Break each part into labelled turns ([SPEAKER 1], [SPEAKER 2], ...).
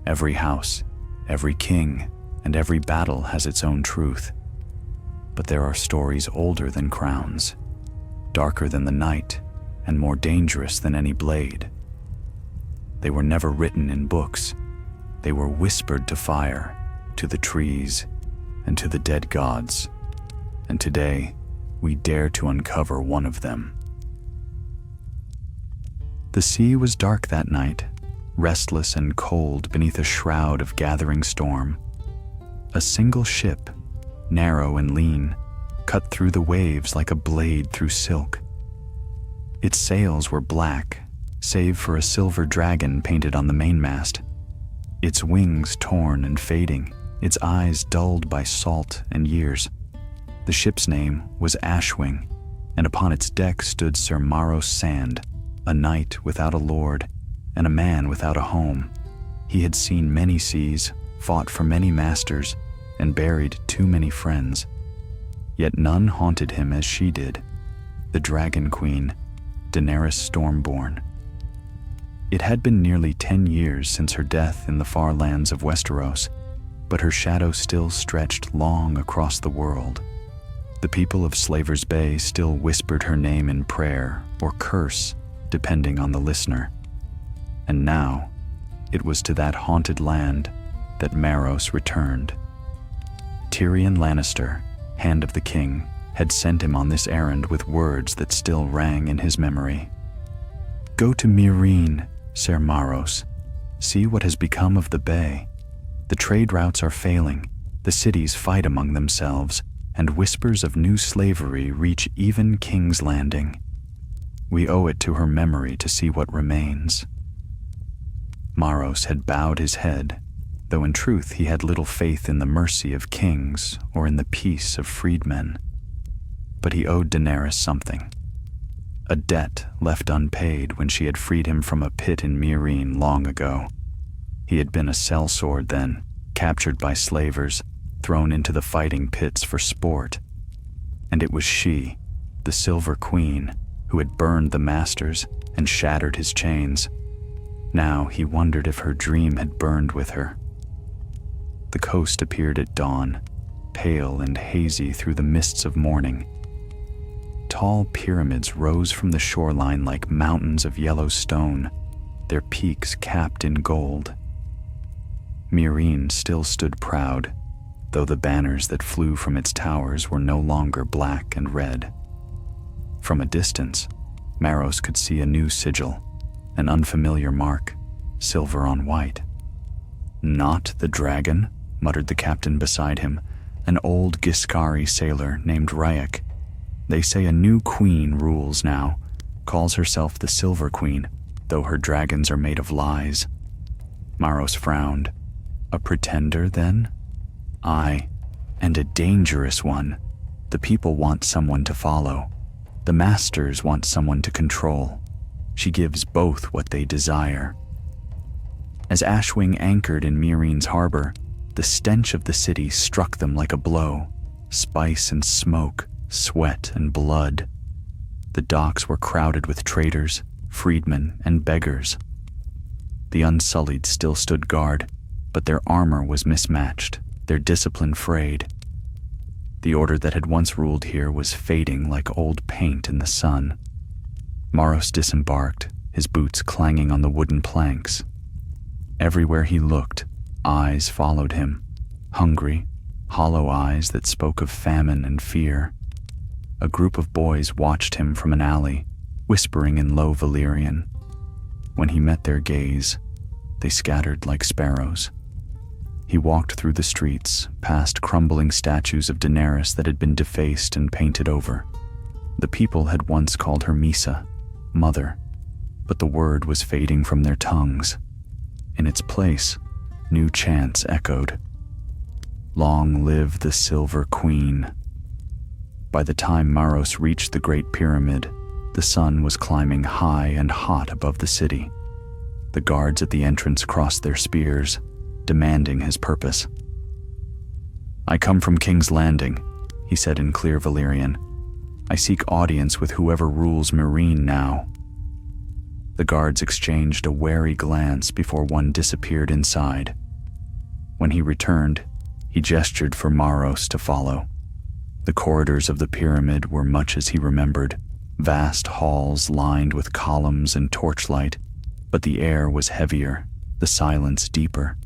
[SPEAKER 1] Every house, every king, and every battle has its own truth. But there are stories older than crowns, darker than the night, and more dangerous than any blade. They were never written in books. They were whispered to fire, to the trees, and to the dead gods. And today, we dare to uncover one of them. The sea was dark that night, restless and cold beneath a shroud of gathering storm. A single ship, narrow and lean, cut through the waves like a blade through silk. Its sails were black, save for a silver dragon painted on the mainmast. Its wings torn and fading, its eyes dulled by salt and years. The ship's name was Ashwing, and upon its deck stood Sir Maros Sand, a knight without a lord, and a man without a home. He had seen many seas, fought for many masters, and buried too many friends. Yet none haunted him as she did, the Dragon Queen, Daenerys Stormborn. It had been nearly 10 years since her death in the far lands of Westeros, but her shadow still stretched long across the world. The people of Slaver's Bay still whispered her name in prayer or curse, depending on the listener. And now, it was to that haunted land that Maros returned. Tyrion Lannister, Hand of the King, had sent him on this errand with words that still rang in his memory. "Go to Meereen, Ser Maros. See what has become of the bay. The trade routes are failing, the cities fight among themselves, and whispers of new slavery reach even King's Landing. We owe it to her memory to see what remains." Maros had bowed his head, though in truth he had little faith in the mercy of kings or in the peace of freedmen. But he owed Daenerys something. A debt left unpaid when she had freed him from a pit in Meereen long ago. He had been a sellsword then, captured by slavers, thrown into the fighting pits for sport. And it was she, the Silver Queen, who had burned the masters and shattered his chains. Now he wondered if her dream had burned with her. The coast appeared at dawn, pale and hazy through the mists of morning. Tall pyramids rose from the shoreline like mountains of yellow stone, their peaks capped in gold. Meereen still stood proud, though the banners that flew from its towers were no longer black and red. From a distance, Maros could see a new sigil, an unfamiliar mark, silver on white. "Not the dragon," muttered the captain beside him, an old Giscari sailor named Ryak. "They say a new queen rules now, calls herself the Silver Queen, though her dragons are made of lies." Maros frowned. "A pretender, then?" "Aye, and a dangerous one. The people want someone to follow. The masters want someone to control. She gives both what they desire." As Ashwing anchored in Meereen's harbor, the stench of the city struck them like a blow. Spice and smoke, sweat and blood. The docks were crowded with traders, freedmen, and beggars. The Unsullied still stood guard, but their armor was mismatched, their discipline frayed. The order that had once ruled here was fading like old paint in the sun. Maros disembarked, his boots clanging on the wooden planks. Everywhere he looked, eyes followed him, hungry, hollow eyes that spoke of famine and fear. A group of boys watched him from an alley, whispering in low Valyrian. When he met their gaze, they scattered like sparrows. He walked through the streets, past crumbling statues of Daenerys that had been defaced and painted over. The people had once called her Misa, mother, but the word was fading from their tongues. In its place, new chants echoed. "Long live the Silver Queen." By the time Maros reached the Great Pyramid, the sun was climbing high and hot above the city. The guards at the entrance crossed their spears, demanding his purpose. "I come from King's Landing," he said in clear Valyrian. "I seek audience with whoever rules Meereen now." The guards exchanged a wary glance before one disappeared inside. When he returned, he gestured for Maros to follow. The corridors of the pyramid were much as he remembered, vast halls lined with columns and torchlight, but the air was heavier, the silence deeper.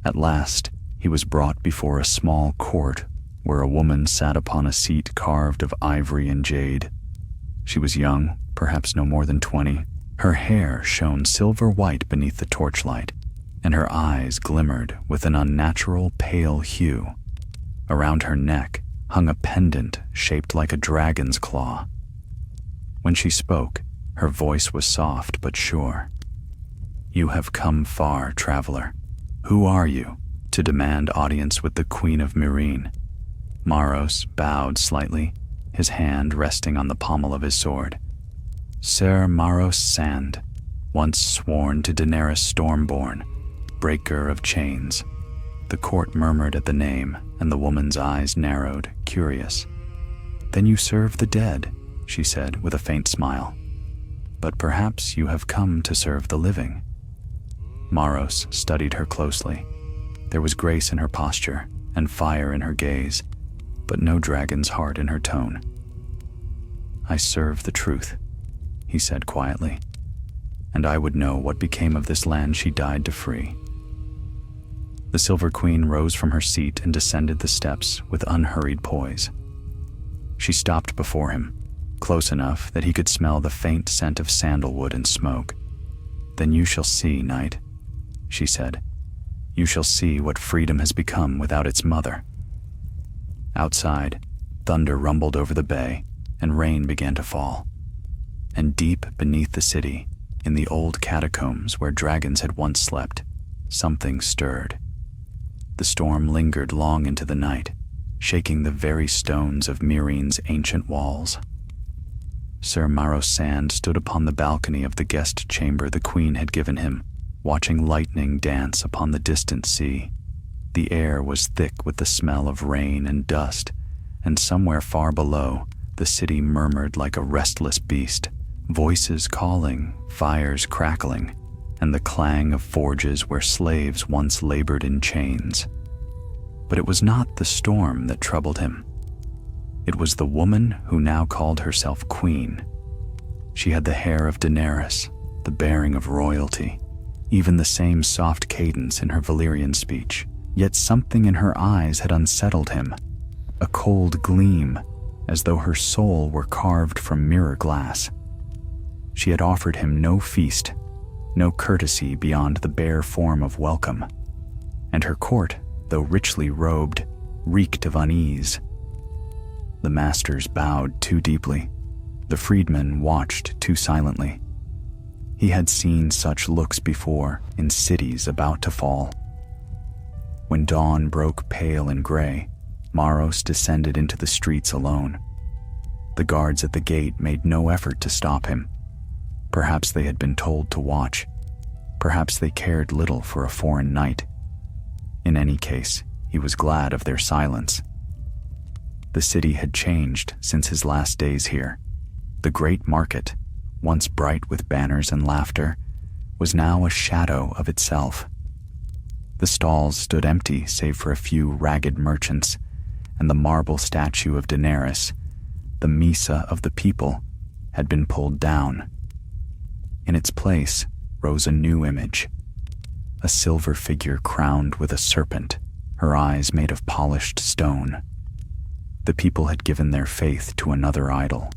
[SPEAKER 1] At last, he was brought before a small court where a woman sat upon a seat carved of ivory and jade. She was young, perhaps no more than 20. Her hair shone silver white beneath the torchlight, and her eyes glimmered with an unnatural pale hue. Around her neck hung a pendant shaped like a dragon's claw. When she spoke, her voice was soft but sure. "You have come far, traveler. Who are you, to demand audience with the Queen of Meereen?" Maros bowed slightly, his hand resting on the pommel of his sword. "Ser Maros Sand, once sworn to Daenerys Stormborn, breaker of chains." The court murmured at the name, and the woman's eyes narrowed, curious. "Then you serve the dead," she said with a faint smile. "But perhaps you have come to serve the living." Maros studied her closely. There was grace in her posture and fire in her gaze, but no dragon's heart in her tone. "I serve the truth," he said quietly, "and I would know what became of this land she died to free." The Silver Queen rose from her seat and descended the steps with unhurried poise. She stopped before him, close enough that he could smell the faint scent of sandalwood and smoke. "Then you shall see, knight," she said. "You shall see what freedom has become without its mother." Outside, thunder rumbled over the bay, and rain began to fall. And deep beneath the city, in the old catacombs where dragons had once slept, something stirred. The storm lingered long into the night, shaking the very stones of Meereen's ancient walls. Ser Maros Sand stood upon the balcony of the guest chamber the queen had given him, watching lightning dance upon the distant sea. The air was thick with the smell of rain and dust, and somewhere far below, the city murmured like a restless beast, voices calling, fires crackling, and the clang of forges where slaves once labored in chains. But it was not the storm that troubled him. It was the woman who now called herself queen. She had the hair of Daenerys, the bearing of royalty, even the same soft cadence in her Valyrian speech. Yet something in her eyes had unsettled him, a cold gleam, as though her soul were carved from mirror glass. She had offered him no feast, no courtesy beyond the bare form of welcome, and her court, though richly robed, reeked of unease. The masters bowed too deeply. The freedmen watched too silently. He had seen such looks before in cities about to fall. When dawn broke pale and gray, Maros descended into the streets alone. The guards at the gate made no effort to stop him. Perhaps they had been told to watch. Perhaps they cared little for a foreign knight. In any case, he was glad of their silence. The city had changed since his last days here. The great market, once bright with banners and laughter, was now a shadow of itself. The stalls stood empty save for a few ragged merchants, and the marble statue of Daenerys, the Misa of the people, had been pulled down. In its place rose a new image, a silver figure crowned with a serpent, her eyes made of polished stone. The people had given their faith to another idol.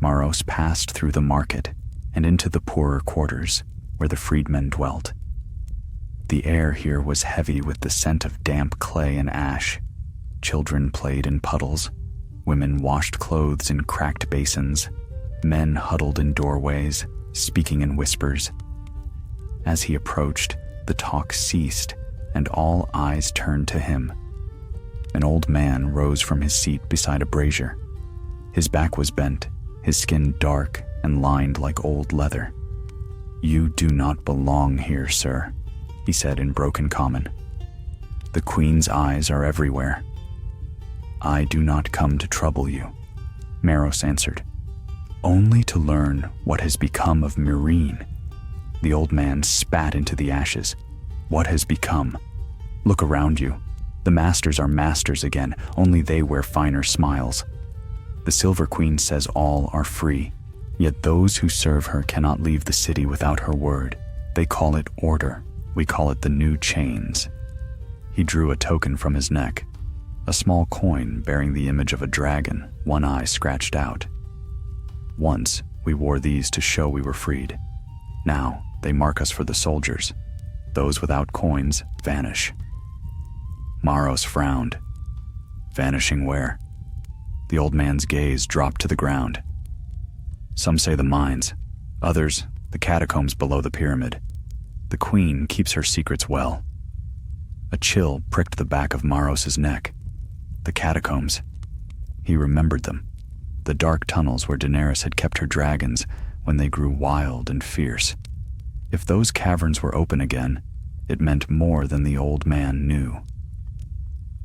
[SPEAKER 1] Maros passed through the market and into the poorer quarters where the freedmen dwelt. The air here was heavy with the scent of damp clay and ash. Children played in puddles, women washed clothes in cracked basins, men huddled in doorways, speaking in whispers. As he approached, the talk ceased, and all eyes turned to him. An old man rose from his seat beside a brazier. His back was bent, his skin dark and lined like old leather. "You do not belong here, sir," he said in broken common. "The queen's eyes are everywhere." "I do not come to trouble you," Maros answered. only to learn what has become of Meereen. The old man spat into the ashes. What has become? Look around you. The masters are masters again, only they wear finer smiles. The Silver Queen says all are free, yet those who serve her cannot leave the city without her word. They call it order. We call it the new chains. He drew a token from his neck, a small coin bearing the image of a dragon, one eye scratched out. Once, we wore these to show we were freed. Now, they mark us for the soldiers. Those without coins vanish. Maros frowned. Vanishing where? The old man's gaze dropped to the ground. Some say the mines, others the catacombs below the pyramid. The queen keeps her secrets well. A chill pricked the back of Maros's neck. The catacombs. He remembered them. The dark tunnels where Daenerys had kept her dragons when they grew wild and fierce. If those caverns were open again, it meant more than the old man knew.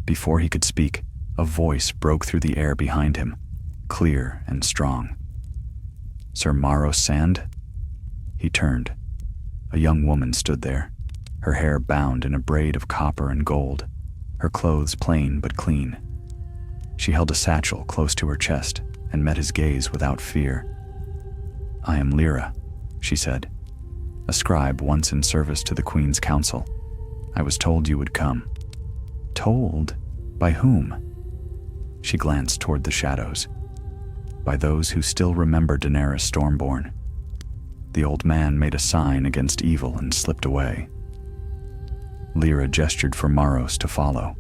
[SPEAKER 1] Before he could speak, a voice broke through the air behind him, clear and strong. Sir Maros Sand? He turned. A young woman stood there, her hair bound in a braid of copper and gold, her clothes plain but clean. She held a satchel close to her chest and met his gaze without fear. I am Lyra, she said, a scribe once in service to the Queen's council. I was told you would come. Told? By whom? She glanced toward the shadows. By those who still remember Daenerys Stormborn. The old man made a sign against evil and slipped away. Lyra gestured for Maros to follow.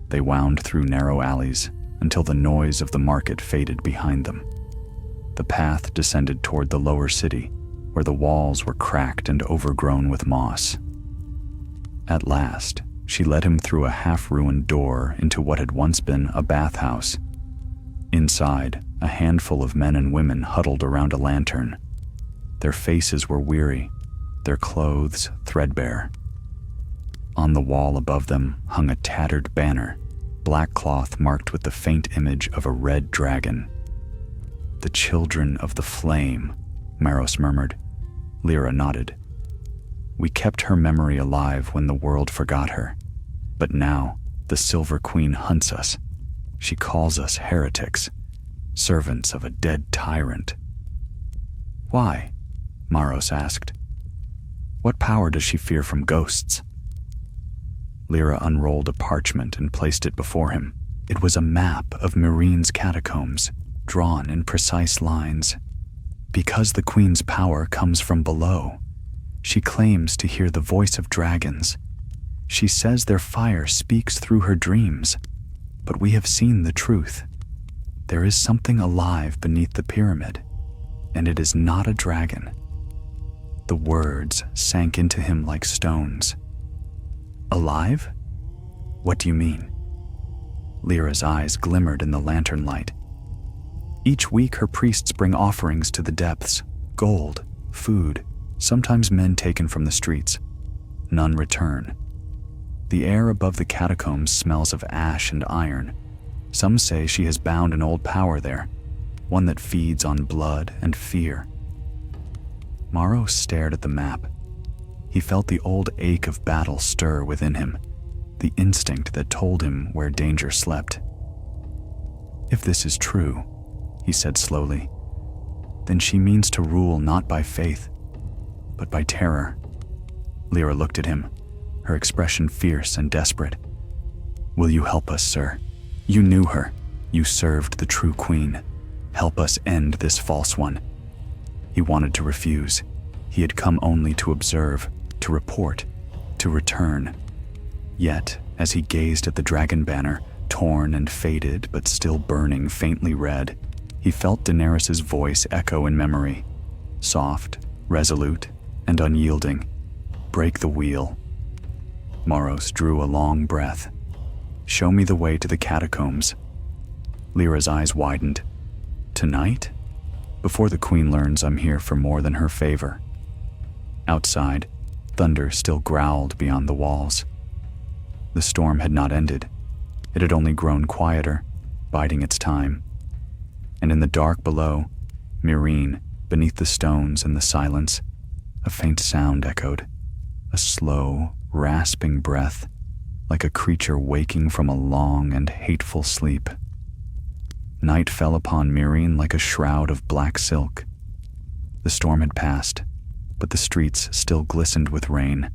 [SPEAKER 1] They wound through narrow alleys until the noise of the market faded behind them. The path descended toward the lower city, where the walls were cracked and overgrown with moss. At last, she led him through a half-ruined door into what had once been a bathhouse. Inside, a handful of men and women huddled around a lantern. Their faces were weary, their clothes threadbare. On the wall above them hung a tattered banner, black cloth marked with the faint image of a red dragon. The children of the flame, Maros murmured. Lyra nodded. We kept her memory alive when the world forgot her. But now, the Silver Queen hunts us. She calls us heretics, servants of a dead tyrant. Why? Maros asked. What power does she fear from ghosts? Lyra unrolled a parchment and placed it before him. It was a map of Meereen's catacombs, drawn in precise lines. Because the Queen's power comes from below, she claims to hear the voice of dragons. She says their fire speaks through her dreams, but we have seen the truth. There is something alive beneath the pyramid, and it is not a dragon. The words sank into him like stones. Alive? What do you mean? Lyra's eyes glimmered in the lantern light. Each week her priests bring offerings to the depths, gold, food, sometimes men taken from the streets. None return. The air above the catacombs smells of ash and iron. Some say she has bound an old power there, one that feeds on blood and fear. Maros stared at the map. He felt the old ache of battle stir within him, the instinct that told him where danger slept. If this is true, he said slowly, then she means to rule not by faith, but by terror. Lyra looked at him, her expression fierce and desperate. Will you help us, sir? You knew her. You served the true queen. Help us end this false one. He wanted to refuse. He had come only to observe, to report, to return. Yet, as he gazed at the dragon banner, torn and faded but still burning faintly red, he felt Daenerys' voice echo in memory, soft, resolute, and unyielding. Break the wheel. Maros drew a long breath. Show me the way to the catacombs. Lyra's eyes widened. Tonight? Before the queen learns I'm here for more than her favor. Outside, thunder still growled beyond the walls. The storm had not ended. It had only grown quieter, biding its time. And in the dark below, Myrene, beneath the stones and the silence, a faint sound echoed, a slow, rasping breath, like a creature waking from a long and hateful sleep. Night fell upon Myrene like a shroud of black silk. The storm had passed, but the streets still glistened with rain,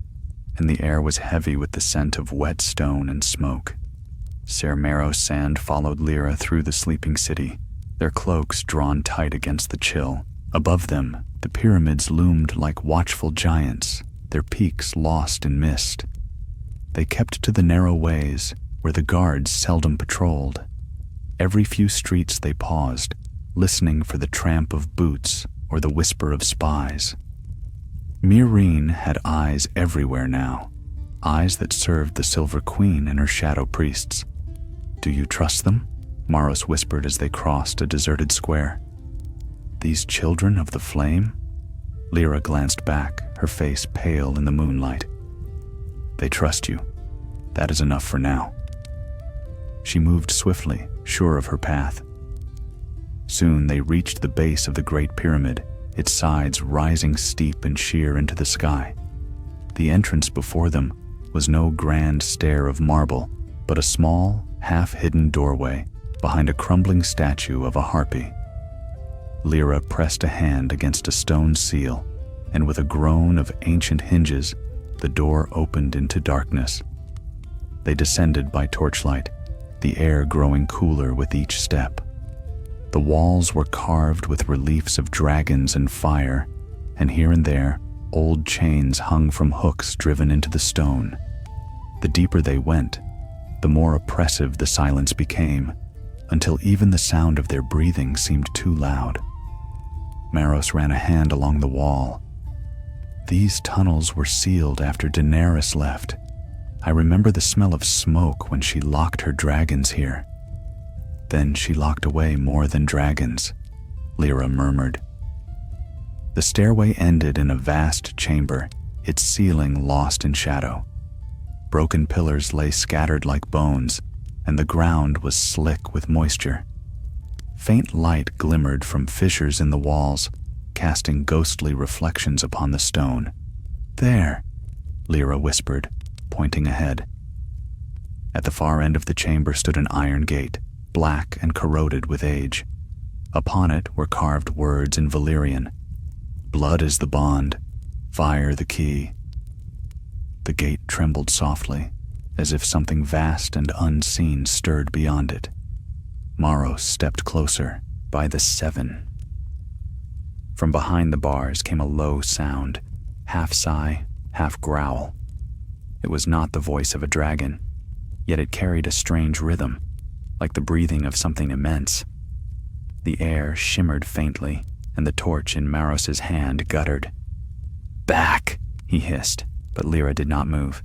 [SPEAKER 1] and the air was heavy with the scent of wet stone and smoke. Ser Mero's sand followed Lyra through the sleeping city, their cloaks drawn tight against the chill. Above them, the pyramids loomed like watchful giants, their peaks lost in mist. They kept to the narrow ways, where the guards seldom patrolled. Every few streets they paused, listening for the tramp of boots or the whisper of spies. Myrene had eyes everywhere now, eyes that served the Silver Queen and her shadow priests. "Do you trust them?" Maros whispered as they crossed a deserted square. "These children of the flame?" Lyra glanced back, her face pale in the moonlight. "They trust you. That is enough for now." She moved swiftly, sure of her path. Soon they reached the base of the Great Pyramid, its sides rising steep and sheer into the sky. The entrance before them was no grand stair of marble, but a small, half-hidden doorway behind a crumbling statue of a harpy. Lyra pressed a hand against a stone seal, and with a groan of ancient hinges, the door opened into darkness. They descended by torchlight, the air growing cooler with each step. The walls were carved with reliefs of dragons and fire, and here and there, old chains hung from hooks driven into the stone. The deeper they went, the more oppressive the silence became, until even the sound of their breathing seemed too loud. Maros ran a hand along the wall. "These tunnels were sealed after Daenerys left. I remember the smell of smoke when she locked her dragons here. Then she locked away more than dragons," Lyra murmured. The stairway ended in a vast chamber, its ceiling lost in shadow. Broken pillars lay scattered like bones, and the ground was slick with moisture. Faint light glimmered from fissures in the walls, casting ghostly reflections upon the stone. "There," Lyra whispered, pointing ahead. At the far end of the chamber stood an iron gate, black and corroded with age. Upon it were carved words in Valyrian. "Blood is the bond, fire the key." The gate trembled softly, as if something vast and unseen stirred beyond it. Maros stepped closer, by the 7. From behind the bars came a low sound, half sigh, half growl. It was not the voice of a dragon, yet it carried a strange rhythm, like the breathing of something immense. The air shimmered faintly, and the torch in Maros's hand guttered. "Back!" he hissed, but Lyra did not move.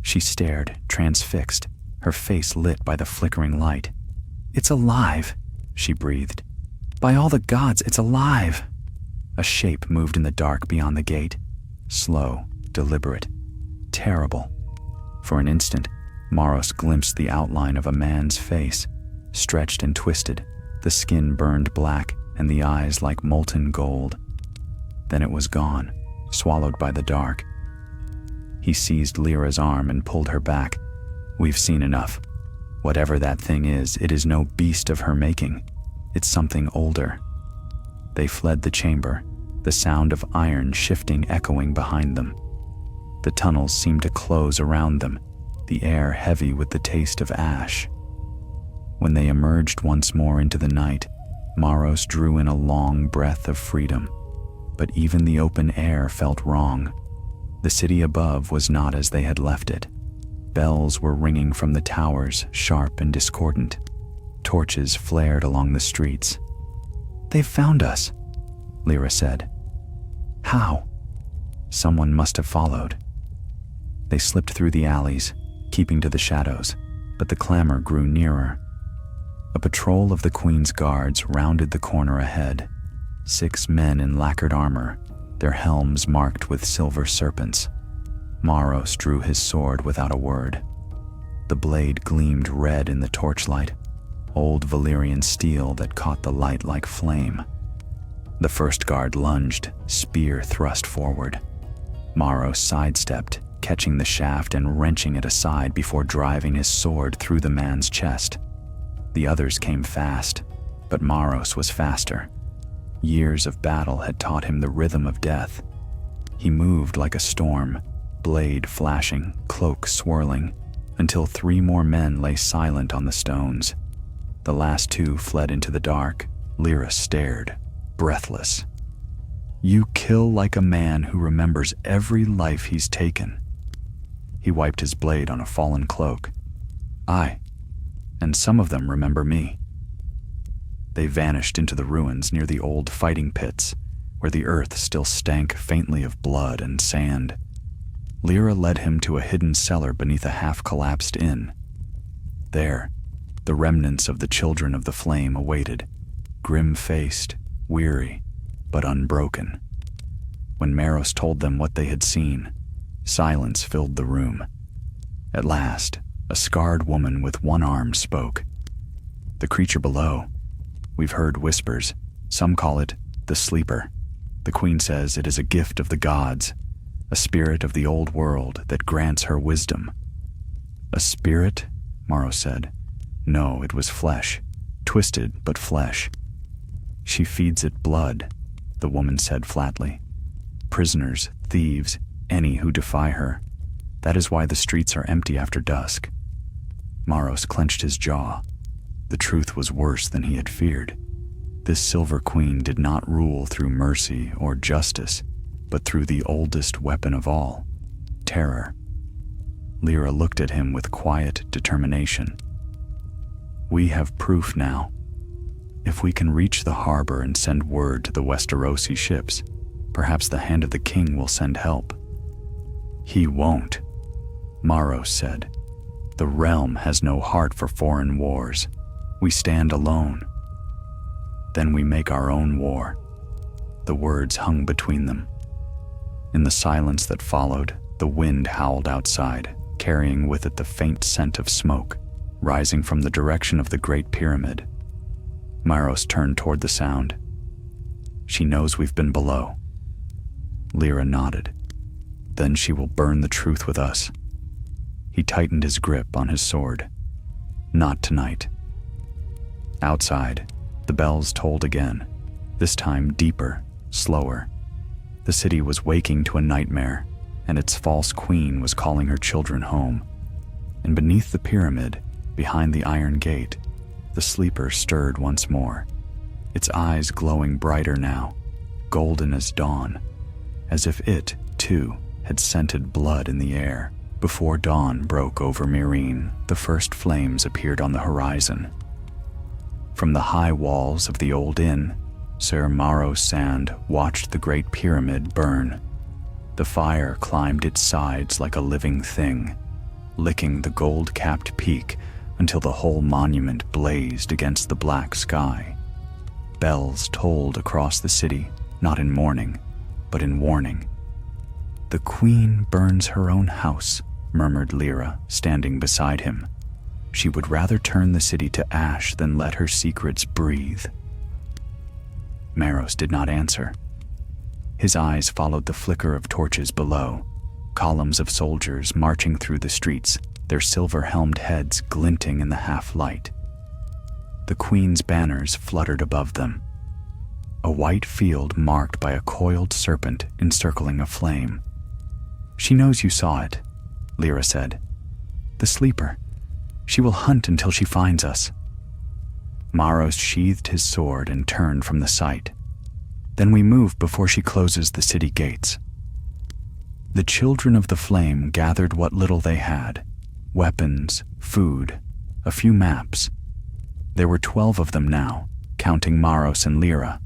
[SPEAKER 1] She stared, transfixed, her face lit by the flickering light. "It's alive," she breathed. "By all the gods, it's alive!" A shape moved in the dark beyond the gate, slow, deliberate, terrible. For an instant, Maros glimpsed the outline of a man's face, stretched and twisted, the skin burned black and the eyes like molten gold. Then it was gone, swallowed by the dark. He seized Lyra's arm and pulled her back. "We've seen enough. Whatever that thing is, it is no beast of her making. It's something older." They fled the chamber, the sound of iron shifting echoing behind them. The tunnels seemed to close around them, the air heavy with the taste of ash. When they emerged once more into the night, Maros drew in a long breath of freedom. But even the open air felt wrong. The city above was not as they had left it. Bells were ringing from the towers, sharp and discordant. Torches flared along the streets. "They've found us," Lyra said. "How?" "Someone must have followed." They slipped through the alleys, keeping to the shadows, but the clamor grew nearer. A patrol of the Queen's guards rounded the corner ahead. 6 men in lacquered armor, their helms marked with silver serpents. Maros drew his sword without a word. The blade gleamed red in the torchlight, old Valyrian steel that caught the light like flame. The first guard lunged, spear thrust forward. Maros sidestepped, catching the shaft and wrenching it aside before driving his sword through the man's chest. The others came fast, but Maros was faster. Years of battle had taught him the rhythm of death. He moved like a storm, blade flashing, cloak swirling, until 3 more men lay silent on the stones. The last 2 fled into the dark. Lyra stared, breathless. "You kill like a man who remembers every life he's taken." He wiped his blade on a fallen cloak. "Aye, and some of them remember me." They vanished into the ruins near the old fighting pits, where the earth still stank faintly of blood and sand. Lyra led him to a hidden cellar beneath a half-collapsed inn. There, the remnants of the Children of the Flame awaited, grim-faced, weary, but unbroken. When Maros told them what they had seen, silence filled the room. At last, a scarred woman with one arm spoke. "The creature below. We've heard whispers. Some call it the Sleeper. The Queen says it is a gift of the gods, a spirit of the old world that grants her wisdom." "A spirit?" Maros said. "No, it was flesh. Twisted, but flesh." "She feeds it blood," the woman said flatly. "Prisoners, thieves, any who defy her. That is why the streets are empty after dusk." Maros clenched his jaw. The truth was worse than he had feared. This Silver Queen did not rule through mercy or justice, but through the oldest weapon of all, terror. Lyra looked at him with quiet determination. "We have proof now. If we can reach the harbor and send word to the Westerosi ships, perhaps the Hand of the King will send help." "He won't," Maros said. "The realm has no heart for foreign wars. We stand alone. Then we make our own war." The words hung between them. In the silence that followed, the wind howled outside, carrying with it the faint scent of smoke, rising from the direction of the Great Pyramid. Maros turned toward the sound. "She knows we've been below." Lyra nodded. "Then she will burn the truth with us." He tightened his grip on his sword. "Not tonight." Outside, the bells tolled again, this time deeper, slower. The city was waking to a nightmare, and its false queen was calling her children home. And beneath the pyramid, behind the iron gate, the Sleeper stirred once more, its eyes glowing brighter now, golden as dawn, as if it, too, had scented blood in the air. Before dawn broke over Meereen, the first flames appeared on the horizon. From the high walls of the old inn, Ser Maros Sand watched the Great Pyramid burn. The fire climbed its sides like a living thing, licking the gold-capped peak until the whole monument blazed against the black sky. Bells tolled across the city, not in mourning, but in warning. "The Queen burns her own house," murmured Lyra, standing beside him. "She would rather turn the city to ash than let her secrets breathe." Maros did not answer. His eyes followed the flicker of torches below, columns of soldiers marching through the streets, their silver-helmed heads glinting in the half-light. The Queen's banners fluttered above them. A white field marked by a coiled serpent encircling a flame. "She knows you saw it," Lyra said. "The Sleeper. She will hunt until she finds us." Maros sheathed his sword and turned from the sight. "Then we move before she closes the city gates." The Children of the Flame gathered what little they had: weapons, food, a few maps. There were 12 of them now, counting Maros and Lyra.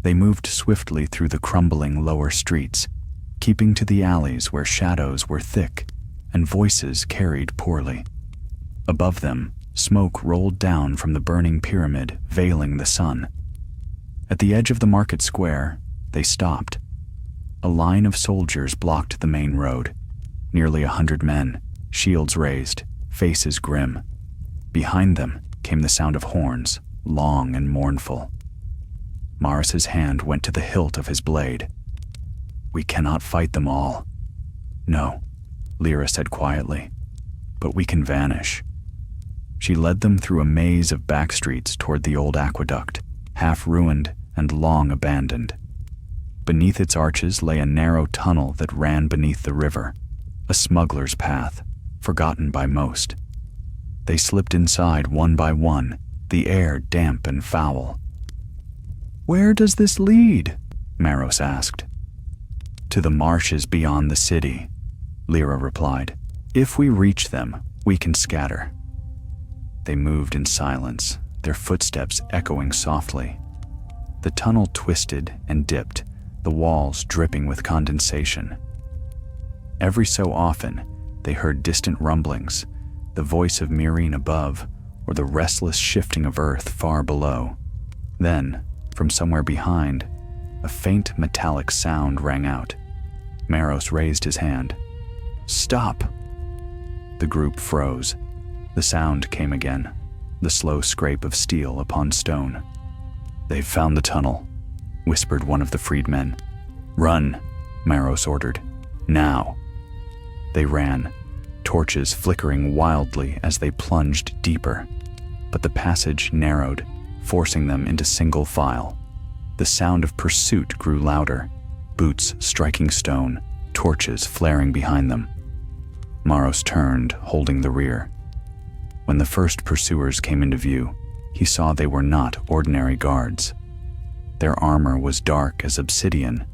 [SPEAKER 1] They moved swiftly through the crumbling lower streets, keeping to the alleys where shadows were thick and voices carried poorly. Above them, smoke rolled down from the burning pyramid, veiling the sun. At the edge of the market square, they stopped. A line of soldiers blocked the main road, nearly 100 men, shields raised, faces grim. Behind them came the sound of horns, long and mournful. Maris's hand went to the hilt of his blade. "We cannot fight them all." "No," Lyra said quietly, "but we can vanish." She led them through a maze of back streets toward the old aqueduct, half ruined and long abandoned. Beneath its arches lay a narrow tunnel that ran beneath the river, a smuggler's path, forgotten by most. They slipped inside one by one, the air damp and foul. "Where does this lead?" Maros asked. "To the marshes beyond the city," Lyra replied. "If we reach them, we can scatter." They moved in silence, their footsteps echoing softly. The tunnel twisted and dipped, the walls dripping with condensation. Every so often, they heard distant rumblings, the voice of Myrene above, or the restless shifting of earth far below. Then, from somewhere behind, a faint metallic sound rang out. Maros raised his hand. "Stop!" The group froze. The sound came again, the slow scrape of steel upon stone. "They've found the tunnel," whispered one of the freedmen. "Run," Maros ordered. "Now." They ran, torches flickering wildly as they plunged deeper. But the passage narrowed, forcing them into single file. The sound of pursuit grew louder, boots striking stone, torches flaring behind them. Maros turned, holding the rear. When the first pursuers came into view, he saw they were not ordinary guards. Their armor was dark as obsidian,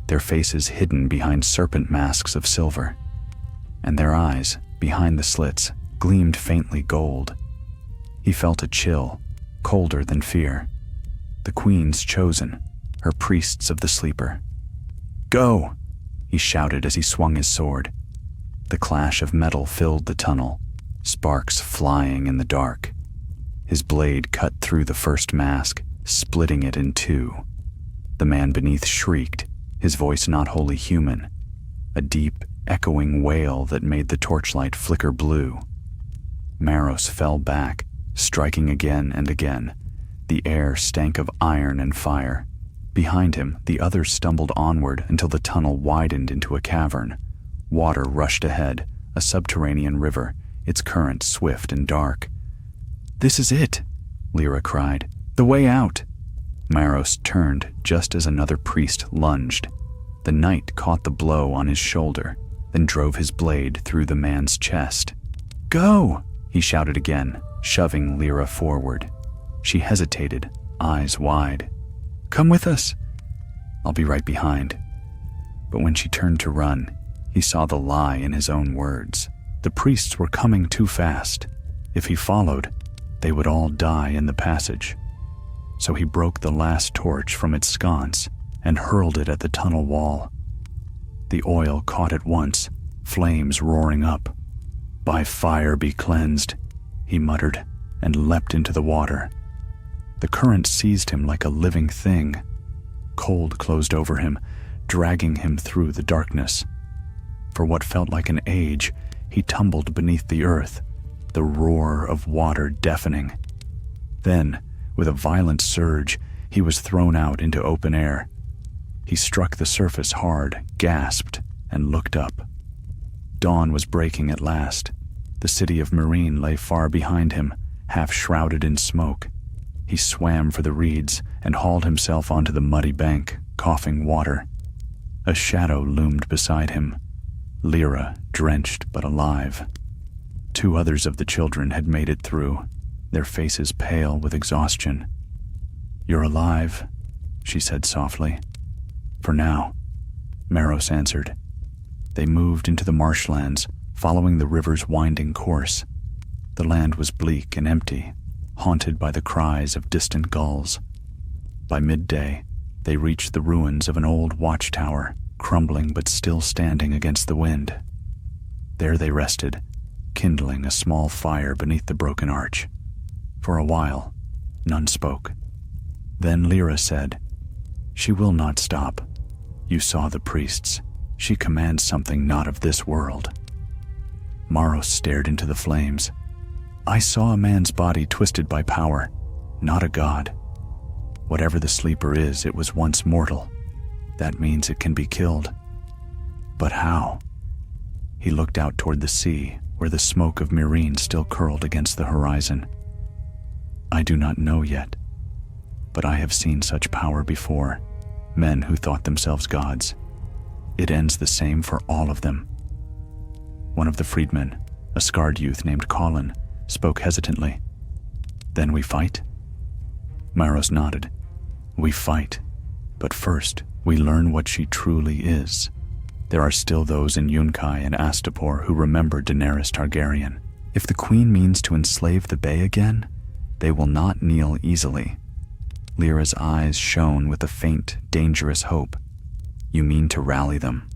[SPEAKER 1] their faces hidden behind serpent masks of silver, and their eyes, behind the slits, gleamed faintly gold. He felt a chill, colder than fear. The Queen's chosen, her priests of the sleeper. "Go!" he shouted as he swung his sword. The clash of metal filled the tunnel, sparks flying in the dark. His blade cut through the first mask, splitting it in two. The man beneath shrieked, his voice not wholly human, a deep, echoing wail that made the torchlight flicker blue. Maros fell back, striking again and again. The air stank of iron and fire. Behind him, the others stumbled onward until the tunnel widened into a cavern. Water rushed ahead, a subterranean river, its current swift and dark. "This is it," Lyra cried. "The way out." Maros turned just as another priest lunged. The knight caught the blow on his shoulder, then drove his blade through the man's chest. "Go!" he shouted again, shoving Lyra forward. She hesitated, eyes wide. "Come with us." "I'll be right behind." But when she turned to run, he saw the lie in his own words. The priests were coming too fast. If he followed, they would all die in the passage. So he broke the last torch from its sconce and hurled it at the tunnel wall. The oil caught at once, flames roaring up. "By fire be cleansed," he muttered, and leapt into the water. The current seized him like a living thing. Cold closed over him, dragging him through the darkness. For what felt like an age, he tumbled beneath the earth, the roar of water deafening. Then, with a violent surge, he was thrown out into open air. He struck the surface hard, gasped, and looked up. Dawn was breaking at last. The city of Myrene lay far behind him, half shrouded in smoke. He swam for the reeds and hauled himself onto the muddy bank, coughing water. A shadow loomed beside him, Lyra, drenched but alive. Two others of the children had made it through, their faces pale with exhaustion. "You're alive," she said softly. "For now," Maros answered. They moved into the marshlands, following the river's winding course. The land was bleak and empty, haunted by the cries of distant gulls. By midday, they reached the ruins of an old watchtower, crumbling but still standing against the wind. There they rested, kindling a small fire beneath the broken arch. For a while, none spoke. Then Lyra said, "She will not stop. You saw the priests. She commands something not of this world." Maros stared into the flames. "I saw a man's body twisted by power, not a god." Whatever the sleeper is, it was once mortal. That means it can be killed. But how? He looked out toward the sea, where the smoke of Meereen still curled against the horizon. I do not know yet, but I have seen such power before, men who thought themselves gods. It ends the same for all of them. One of the freedmen, a scarred youth named Colin, spoke hesitantly. Then we fight? Maros nodded. We fight, but first we learn what she truly is. There are still those in Yunkai and Astapor who remember Daenerys Targaryen. If the queen means to enslave the Bay again, they will not kneel easily. Lyra's eyes shone with a faint, dangerous hope. You mean to rally them?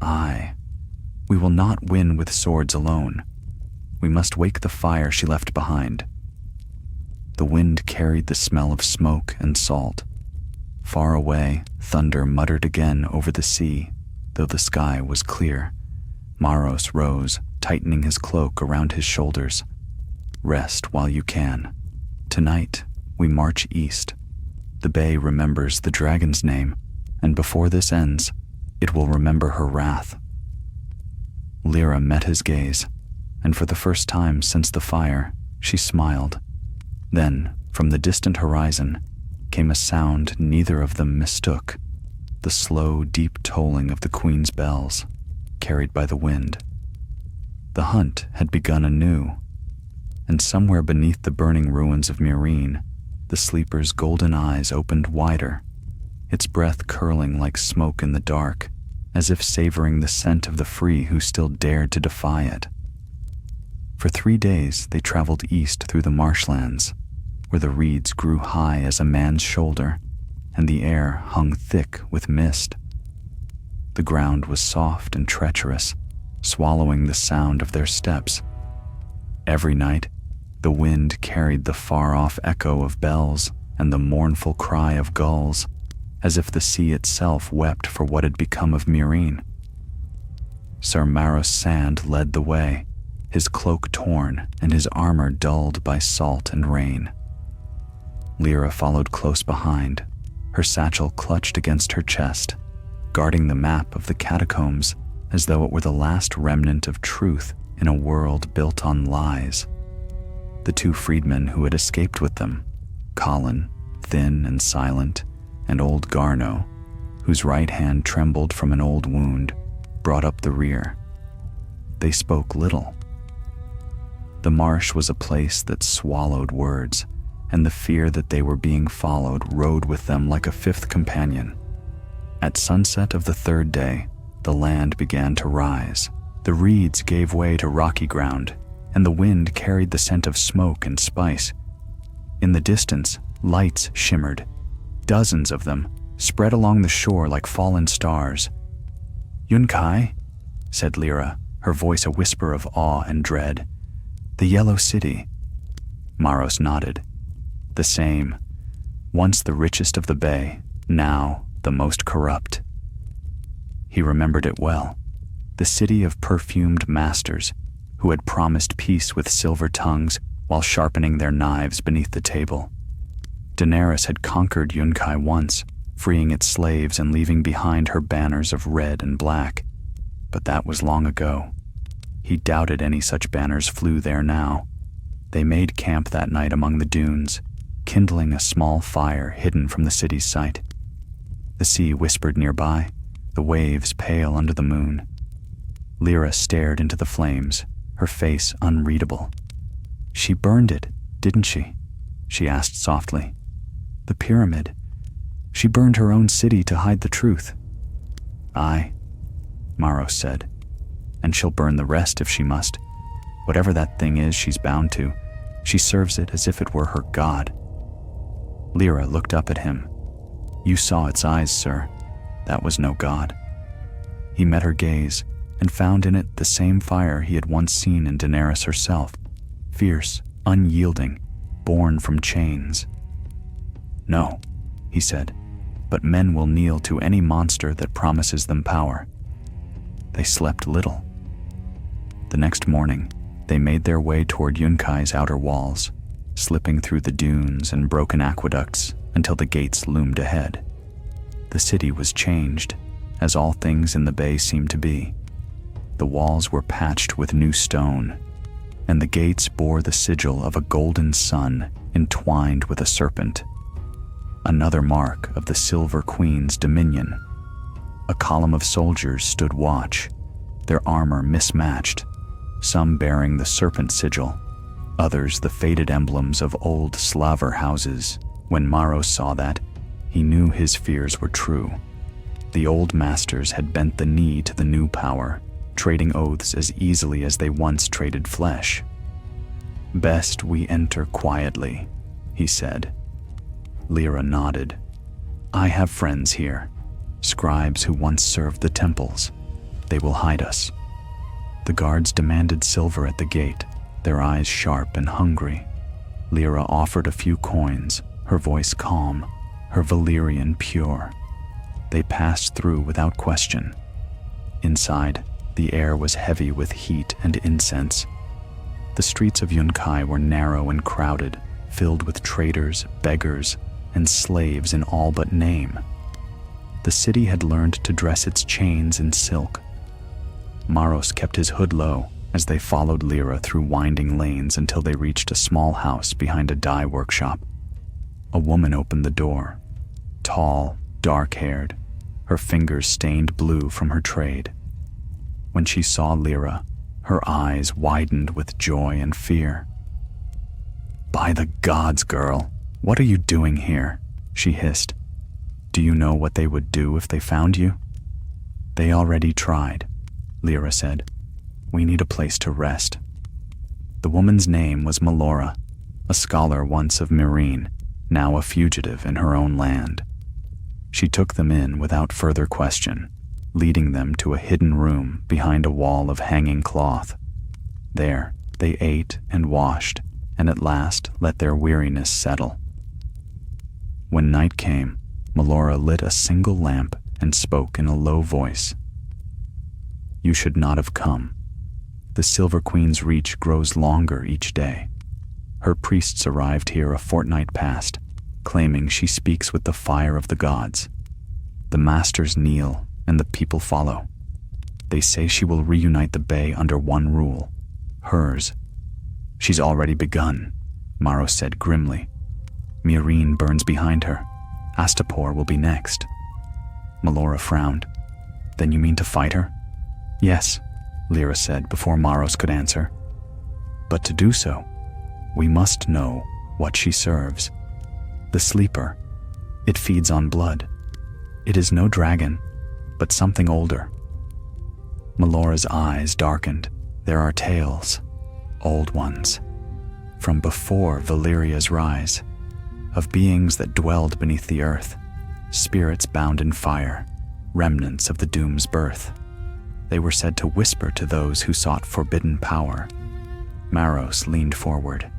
[SPEAKER 1] Aye. We will not win with swords alone. We must wake the fire she left behind. The wind carried the smell of smoke and salt. Far away, thunder muttered again over the sea, though the sky was clear. Maros rose, tightening his cloak around his shoulders. Rest while you can. Tonight, we march east. The Bay remembers the dragon's name, and before this ends, it will remember her wrath. Lyra met his gaze, and for the first time since the fire, she smiled. Then, from the distant horizon, came a sound neither of them mistook, the slow, deep tolling of the queen's bells, carried by the wind. The hunt had begun anew, and somewhere beneath the burning ruins of Meereen, the sleeper's golden eyes opened wider, its breath curling like smoke in the dark, as if savoring the scent of the free who still dared to defy it. For 3 days they traveled east through the marshlands, where the reeds grew high as a man's shoulder, and the air hung thick with mist. The ground was soft and treacherous, swallowing the sound of their steps. Every night, the wind carried the far-off echo of bells and the mournful cry of gulls, as if the sea itself wept for what had become of Meereen. Sir Maros Sand led the way, his cloak torn and his armor dulled by salt and rain. Lyra followed close behind, her satchel clutched against her chest, guarding the map of the catacombs as though it were the last remnant of truth in a world built on lies. The 2 freedmen who had escaped with them, Colin, thin and silent, and old Garno, whose right hand trembled from an old wound, brought up the rear. They spoke little. The marsh was a place that swallowed words, and the fear that they were being followed rode with them like a 5th companion. At sunset of the 3rd day, the land began to rise. The reeds gave way to rocky ground, and the wind carried the scent of smoke and spice. In the distance, lights shimmered, dozens of them, spread along the shore like fallen stars. Yunkai, said Lyra, her voice a whisper of awe and dread. The Yellow City. Maros nodded. The same. Once the richest of the Bay, now the most corrupt. He remembered it well. The city of perfumed masters who had promised peace with silver tongues while sharpening their knives beneath the table. Daenerys had conquered Yunkai once, freeing its slaves and leaving behind her banners of red and black. But that was long ago. He doubted any such banners flew there now. They made camp that night among the dunes, kindling a small fire hidden from the city's sight. The sea whispered nearby, the waves pale under the moon. Lyra stared into the flames, her face unreadable. She burned it, didn't she? She asked softly. The pyramid. She burned her own city to hide the truth. Aye, Maros said, and she'll burn the rest if she must. Whatever that thing is she's bound to, she serves it as if it were her god. Lyra looked up at him. You saw its eyes, sir. That was no god. He met her gaze and found in it the same fire he had once seen in Daenerys herself, fierce, unyielding, born from chains. No, he said, but men will kneel to any monster that promises them power. They slept little. The next morning, they made their way toward Yunkai's outer walls. slipping through the dunes and broken aqueducts until the gates loomed ahead. The city was changed, as all things in the bay seemed to be. The walls were patched with new stone, and the gates bore the sigil of a golden sun entwined with a serpent, another mark of the Silver Queen's dominion. A column of soldiers stood watch, their armor mismatched, some bearing the serpent sigil, others the faded emblems of old slaver houses. When Maros saw that, he knew his fears were true. The old masters had bent the knee to the new power, trading oaths as easily as they once traded flesh. "Best we enter quietly," he said. Lyra nodded. "I have friends here, scribes who once served the temples. They will hide us." The guards demanded silver at the gate, their eyes sharp and hungry. Lyra offered a few coins, her voice calm, her Valyrian pure. They passed through without question. Inside, the air was heavy with heat and incense. The streets of Yunkai were narrow and crowded, filled with traders, beggars, and slaves in all but name. The city had learned to dress its chains in silk. Maros kept his hood low as they followed Lyra through winding lanes until they reached a small house behind a dye workshop. A woman opened the door, tall, dark-haired, her fingers stained blue from her trade. When she saw Lyra, her eyes widened with joy and fear. "By the gods, girl, what are you doing here?" she hissed. "Do you know what they would do if they found you?" "They already tried," Lyra said. "We need a place to rest." The woman's name was Melora, a scholar once of Meereen, now a fugitive in her own land. She took them in without further question, leading them to a hidden room behind a wall of hanging cloth. There, they ate and washed, and at last let their weariness settle. When night came, Melora lit a single lamp and spoke in a low voice. "You should not have come. The Silver Queen's reach grows longer each day. Her priests arrived here a fortnight past, claiming she speaks with the fire of the gods. The masters kneel, and the people follow. They say she will reunite the Bay under one rule, hers. She's already begun," Maros said grimly. "Meereen burns behind her. Astapor will be next." Melora frowned. "Then you mean to fight her?" "Yes," Lyra said before Maros could answer. "But to do so, we must know what she serves. The Sleeper. It feeds on blood. It is no dragon, but something older." Melora's eyes darkened. "There are tales, old ones, from before Valyria's rise, of beings that dwelled beneath the earth, spirits bound in fire, remnants of the Doom's birth. They were said to whisper to those who sought forbidden power." Maros leaned forward.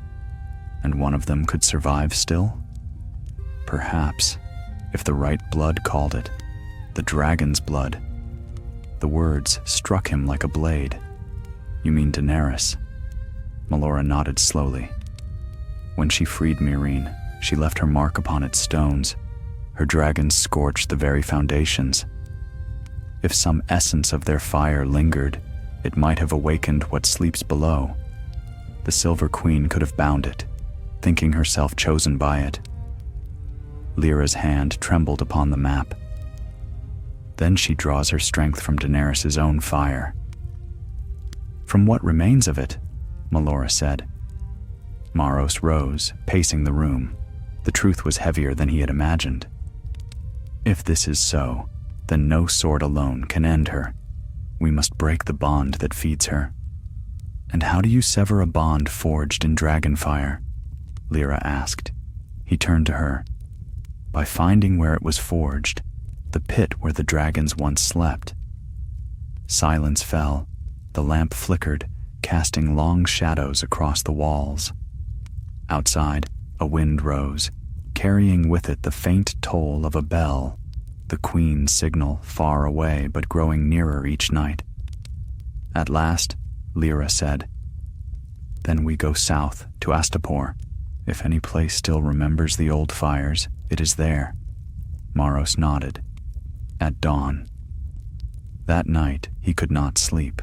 [SPEAKER 1] "And one of them could survive still?" "Perhaps, if the right blood called it, the dragon's blood." The words struck him like a blade. "You mean Daenerys?" Melora nodded slowly. "When she freed Meereen, she left her mark upon its stones. Her dragons scorched the very foundations. If some essence of their fire lingered, it might have awakened what sleeps below. The Silver Queen could have bound it, thinking herself chosen by it." Lyra's hand trembled upon the map. "Then she draws her strength from Daenerys' own fire." "From what remains of it," Melora said. Maros rose, pacing the room. The truth was heavier than he had imagined. "If this is so, then no sword alone can end her. We must break the bond that feeds her." "And how do you sever a bond forged in dragonfire?" Lyra asked. He turned to her. "By finding where it was forged, the pit where the dragons once slept." Silence fell. The lamp flickered, casting long shadows across the walls. Outside, a wind rose, carrying with it the faint toll of a bell, the Queen's signal far away but growing nearer each night. At last, Lyra said, "Then we go south to Astapor. If any place still remembers the old fires, it is there. Maros nodded. At dawn. That night he could not sleep.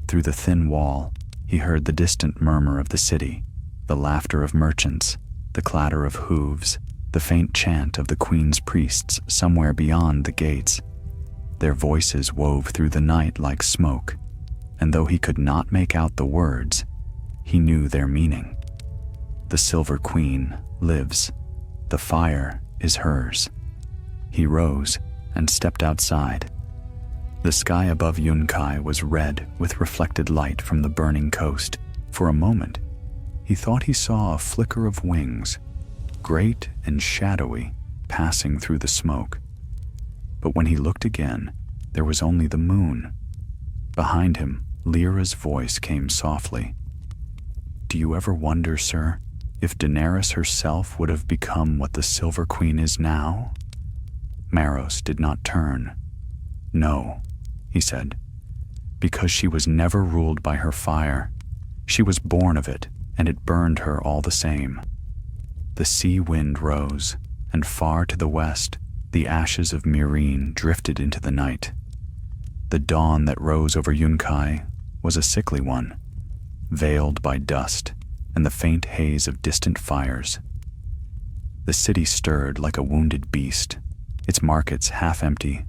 [SPEAKER 1] Through the thin wall, he heard the distant murmur of the city, the laughter of merchants, the clatter of hooves, the faint chant of the queen's priests somewhere beyond the gates. Their voices wove through the night like smoke, and though he could not make out the words, he knew their meaning. The Silver Queen lives. The fire is hers. He rose and stepped outside. The sky above Yunkai was red with reflected light from the burning coast. For a moment, he thought he saw a flicker of wings, great and shadowy, passing through the smoke. But when he looked again, there was only the moon. Behind him, Lyra's voice came softly. Do you ever wonder, sir, if Daenerys herself would have become what the Silver Queen is now? Maros did not turn. No, he said, because she was never ruled by her fire. She was born of it, and it burned her all the same. The sea wind rose, and far to the west, the ashes of Meereen drifted into the night. The dawn that rose over Yunkai was a sickly one, veiled by dust and the faint haze of distant fires. The city stirred like a wounded beast, its markets half empty,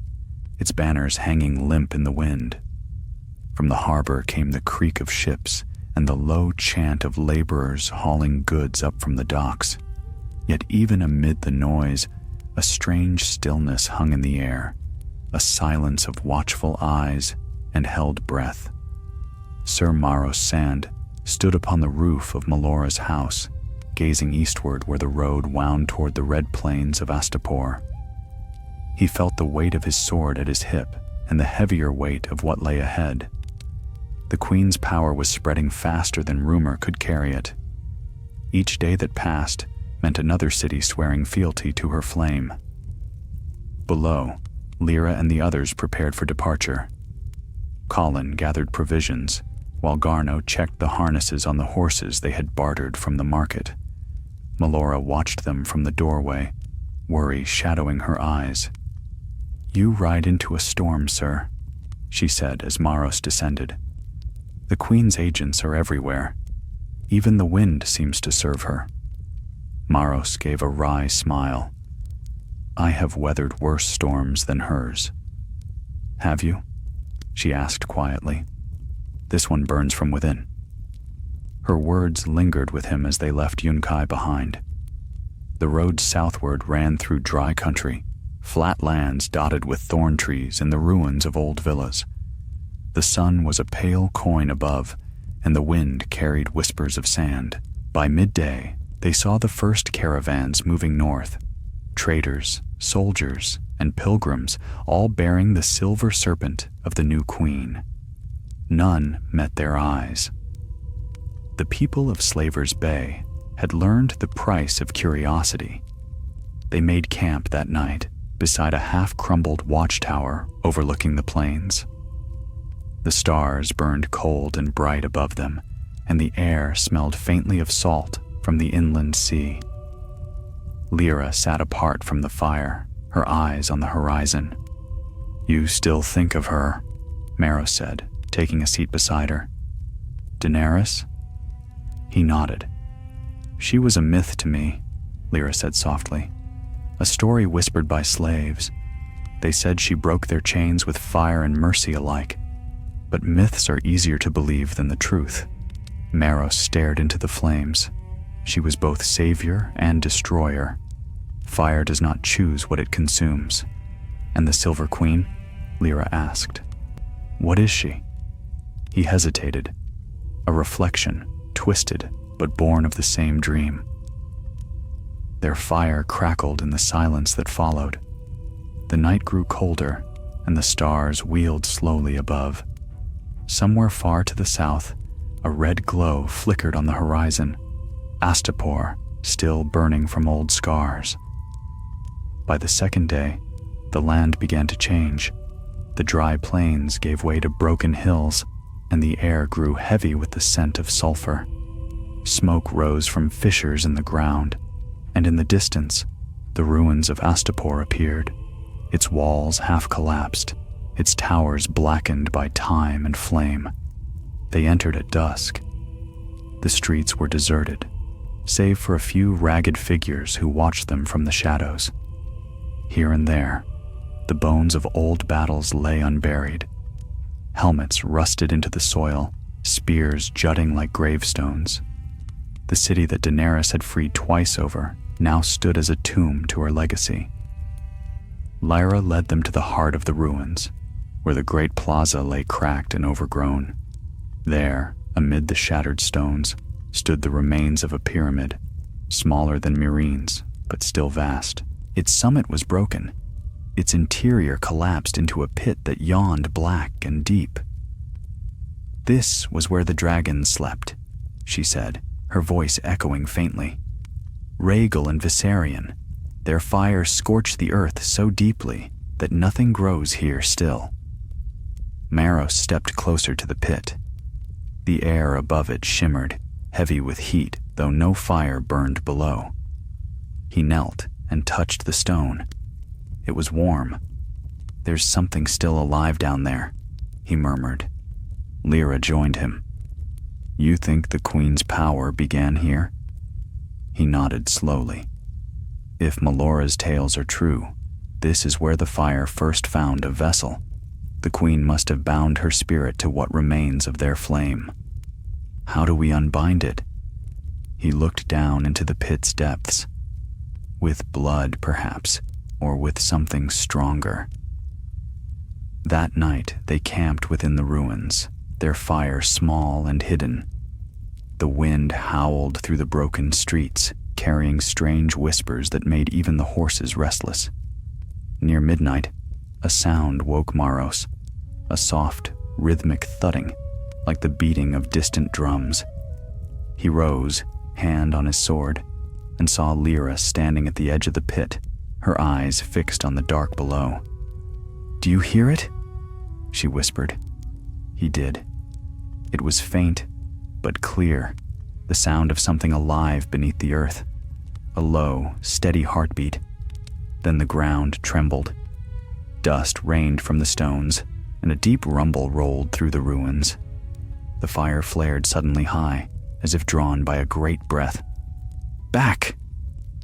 [SPEAKER 1] its banners hanging limp in the wind. From the harbor came the creak of ships and the low chant of laborers hauling goods up from the docks. Yet even amid the noise, a strange stillness hung in the air, a silence of watchful eyes and held breath. Sir Maros Sand stood upon the roof of Melora's house, gazing eastward where the road wound toward the red plains of Astapor. He felt the weight of his sword at his hip and the heavier weight of what lay ahead. The queen's power was spreading faster than rumor could carry it. Each day that passed meant another city swearing fealty to her flame. Below, Lyra and the others prepared for departure. Colin gathered provisions, while Garno checked the harnesses on the horses they had bartered from the market. Melora watched them from the doorway, worry shadowing her eyes. You ride into a storm, sir, she said as Maros descended. The Queen's agents are everywhere. Even the wind seems to serve her. Maros gave a wry smile. I have weathered worse storms than hers. Have you? She asked quietly. This one burns from within. Her words lingered with him as they left Yunkai behind. The road southward ran through dry country, flat lands dotted with thorn trees and the ruins of old villas. The sun was a pale coin above, and the wind carried whispers of sand. By midday, they saw the first caravans moving north. Traders, soldiers, and pilgrims, all bearing the silver serpent of the new queen. None met their eyes. The people of Slaver's Bay had learned the price of curiosity. They made camp that night beside a half-crumbled watchtower overlooking the plains. The stars burned cold and bright above them, and the air smelled faintly of salt from the inland sea. Lyra sat apart from the fire, her eyes on the horizon. You still think of her, Maros said, taking a seat beside her. Daenerys? He nodded. She was a myth to me, Lyra said softly. A story whispered by slaves. They said she broke their chains with fire and mercy alike. But myths are easier to believe than the truth. Maros stared into the flames. She was both savior and destroyer. Fire does not choose what it consumes. And the Silver Queen? Lyra asked. What is she? He hesitated. A reflection, twisted, but born of the same dream. Their fire crackled in the silence that followed. The night grew colder, and the stars wheeled slowly above. Somewhere far to the south, a red glow flickered on the horizon, Astapor still burning from old scars. By the second day, the land began to change. The dry plains gave way to broken hills, and the air grew heavy with the scent of sulfur. Smoke rose from fissures in the ground, and in the distance, the ruins of Astapor appeared, its walls half collapsed, its towers blackened by time and flame. They entered at dusk. The streets were deserted, save for a few ragged figures who watched them from the shadows. Here and there, the bones of old battles lay unburied, helmets rusted into the soil, spears jutting like gravestones. The city that Daenerys had freed twice over now stood as a tomb to her legacy. Lyra led them to the heart of the ruins, where the great plaza lay cracked and overgrown. There, amid the shattered stones, stood the remains of a pyramid, smaller than Myreen's, but still vast. Its summit was broken. Its interior collapsed into a pit that yawned black and deep. "This was where the dragons slept," she said, her voice echoing faintly. "Rhaegal and Viserion, their fire scorched the earth so deeply that nothing grows here still." Maros stepped closer to the pit. The air above it shimmered, heavy with heat, though no fire burned below. He knelt and touched the stone. It was warm. "There's something still alive down there," he murmured. Lyra joined him. "You think the Queen's power began here?" He nodded slowly. "If Melora's tales are true, this is where the fire first found a vessel. The Queen must have bound her spirit to what remains of their flame. How do we unbind it?" He looked down into the pit's depths. "With blood, perhaps, or with something stronger." That night they camped within the ruins, their fire small and hidden. The wind howled through the broken streets, carrying strange whispers that made even the horses restless. Near midnight, a sound woke Maros, a soft, rhythmic thudding, like the beating of distant drums. He rose, hand on his sword, and saw Lyra standing at the edge of the pit, her eyes fixed on the dark below. "Do you hear it?" she whispered. He did. It was faint, but clear, the sound of something alive beneath the earth. A low, steady heartbeat. Then the ground trembled. Dust rained from the stones, and a deep rumble rolled through the ruins. The fire flared suddenly high, as if drawn by a great breath. "Back!"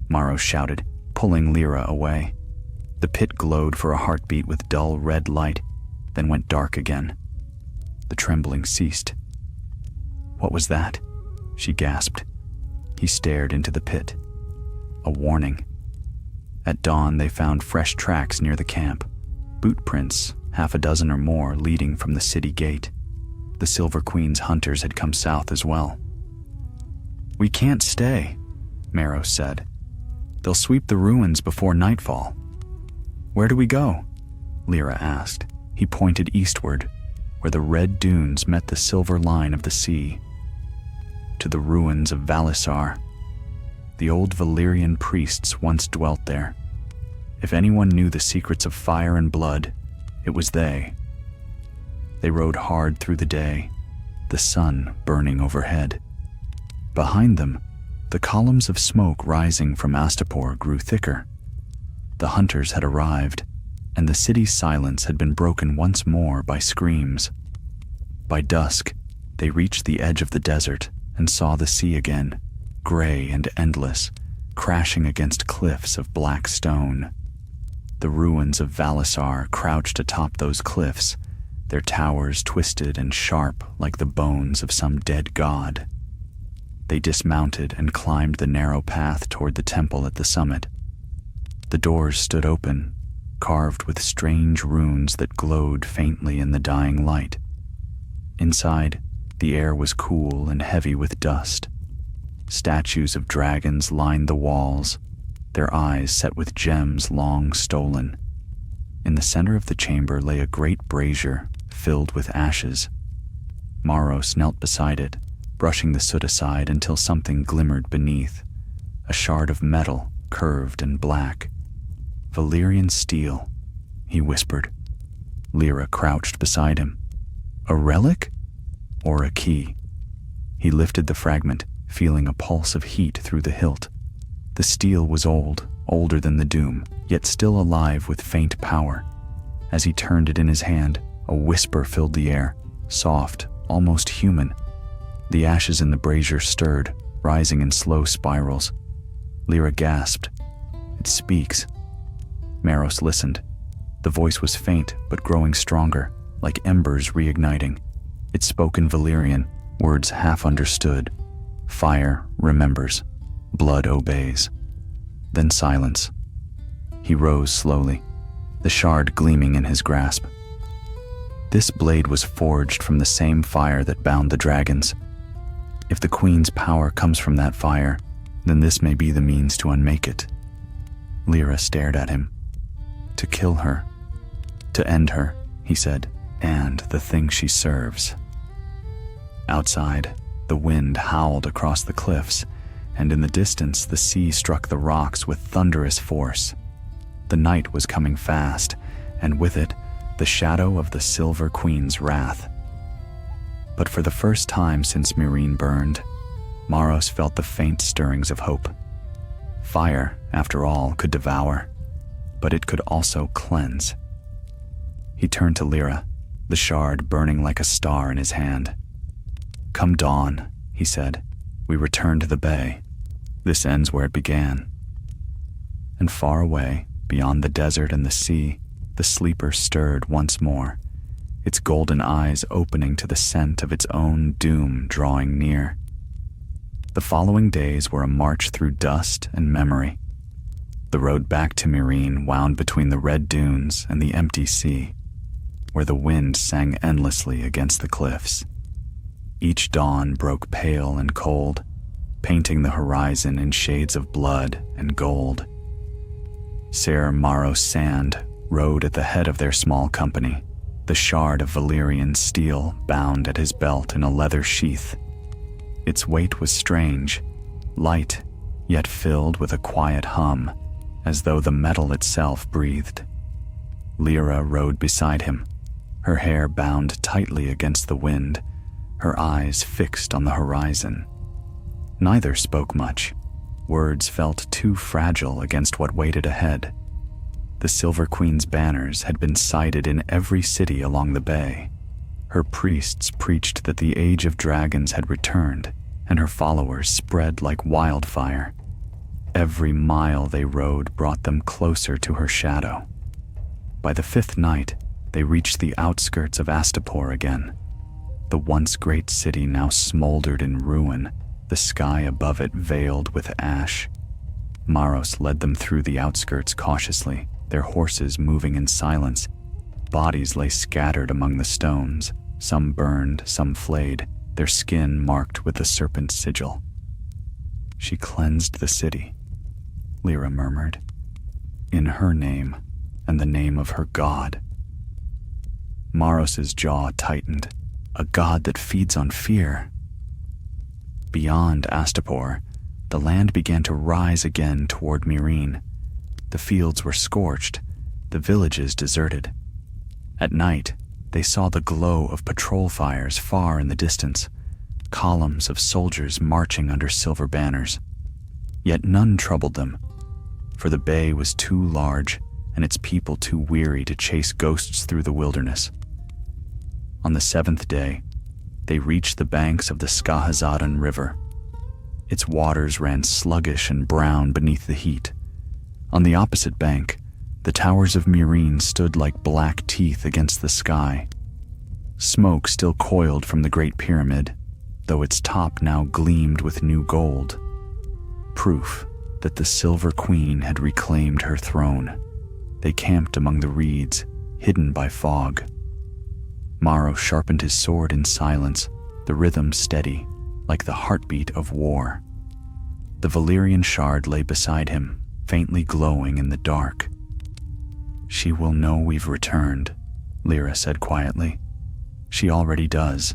[SPEAKER 1] Maros shouted, pulling Lyra away. The pit glowed for a heartbeat with dull red light, then went dark again. The trembling ceased. "What was that?" she gasped. He stared into the pit. A warning. At dawn they found fresh tracks near the camp, boot prints, half a dozen or more, leading from the city gate. The Silver Queen's hunters had come south as well. "We can't stay," Maros said. "They'll sweep the ruins before nightfall." "Where do we go?" Lyra asked. He pointed eastward, where the red dunes met the silver line of the sea. "To the ruins of Valisar. The old Valyrian priests once dwelt there. If anyone knew the secrets of fire and blood, it was they." They rode hard through the day, the sun burning overhead. Behind them, the columns of smoke rising from Astapor grew thicker. The hunters had arrived, and the city's silence had been broken once more by screams. By dusk, they reached the edge of the desert and saw the sea again, gray and endless, crashing against cliffs of black stone. The ruins of Valisar crouched atop those cliffs, their towers twisted and sharp like the bones of some dead god. They dismounted and climbed the narrow path toward the temple at the summit. The doors stood open, carved with strange runes that glowed faintly in the dying light. Inside, the air was cool and heavy with dust. Statues of dragons lined the walls, their eyes set with gems long stolen. In the center of the chamber lay a great brazier filled with ashes. Maros knelt beside it, brushing the soot aside until something glimmered beneath, a shard of metal, curved and black. "Valyrian steel," he whispered. Lyra crouched beside him. "A relic? Or a key?" He lifted the fragment, feeling a pulse of heat through the hilt. The steel was old, older than the doom, yet still alive with faint power. As he turned it in his hand, a whisper filled the air, soft, almost human. The ashes in the brazier stirred, rising in slow spirals. Lyra gasped. "It speaks." Maros listened. The voice was faint, but growing stronger, like embers reigniting. It spoke in Valyrian, words half understood. Fire remembers, blood obeys. Then silence. He rose slowly, the shard gleaming in his grasp. This blade was forged from the same fire that bound the dragons. If the Queen's power comes from that fire, then this may be the means to unmake it. Lyra stared at him. To kill her. To end her, he said, and the thing she serves. Outside, the wind howled across the cliffs, and in the distance the sea struck the rocks with thunderous force. The night was coming fast, and with it, the shadow of the Silver Queen's wrath. But for the first time since Meereen burned, Maros felt the faint stirrings of hope. Fire, after all, could devour, but it could also cleanse. He turned to Lyra, the shard burning like a star in his hand. "Come dawn," he said, "we return to the bay. This ends where it began." And far away, beyond the desert and the sea, the sleeper stirred once more, its golden eyes opening to the scent of its own doom drawing near. The following days were a march through dust and memory. The road back to Meereen wound between the red dunes and the empty sea, where the wind sang endlessly against the cliffs. Each dawn broke pale and cold, painting the horizon in shades of blood and gold. Ser Maros Sand rode at the head of their small company, the shard of Valyrian steel bound at his belt in a leather sheath. Its weight was strange, light, yet filled with a quiet hum, as though the metal itself breathed. Lyra rode beside him, her hair bound tightly against the wind, her eyes fixed on the horizon. Neither spoke much. Words felt too fragile against what waited ahead. The Silver Queen's banners had been sighted in every city along the bay. Her priests preached that the Age of Dragons had returned, and her followers spread like wildfire. Every mile they rode brought them closer to her shadow. By the fifth night, they reached the outskirts of Astapor again. The once great city now smoldered in ruin, the sky above it veiled with ash. Maros led them through the outskirts cautiously, their horses moving in silence. Bodies lay scattered among the stones, some burned, some flayed, their skin marked with the serpent's sigil. "She cleansed the city," Lyra murmured, "in her name and the name of her god." Maros's jaw tightened. A god that feeds on fear. Beyond Astapor, the land began to rise again toward Meereen. The fields were scorched, the villages deserted. At night, they saw the glow of patrol fires far in the distance, columns of soldiers marching under silver banners. Yet none troubled them, for the bay was too large and its people too weary to chase ghosts through the wilderness. On the seventh day, they reached the banks of the Skahazadan River. Its waters ran sluggish and brown beneath the heat. On the opposite bank, the towers of Meereen stood like black teeth against the sky. Smoke still coiled from the Great Pyramid, though its top now gleamed with new gold. Proof that the Silver Queen had reclaimed her throne. They camped among the reeds, hidden by fog. Maros sharpened his sword in silence, the rhythm steady, like the heartbeat of war. The Valyrian shard lay beside him, faintly glowing in the dark. "She will know we've returned," Lyra said quietly. "She already does."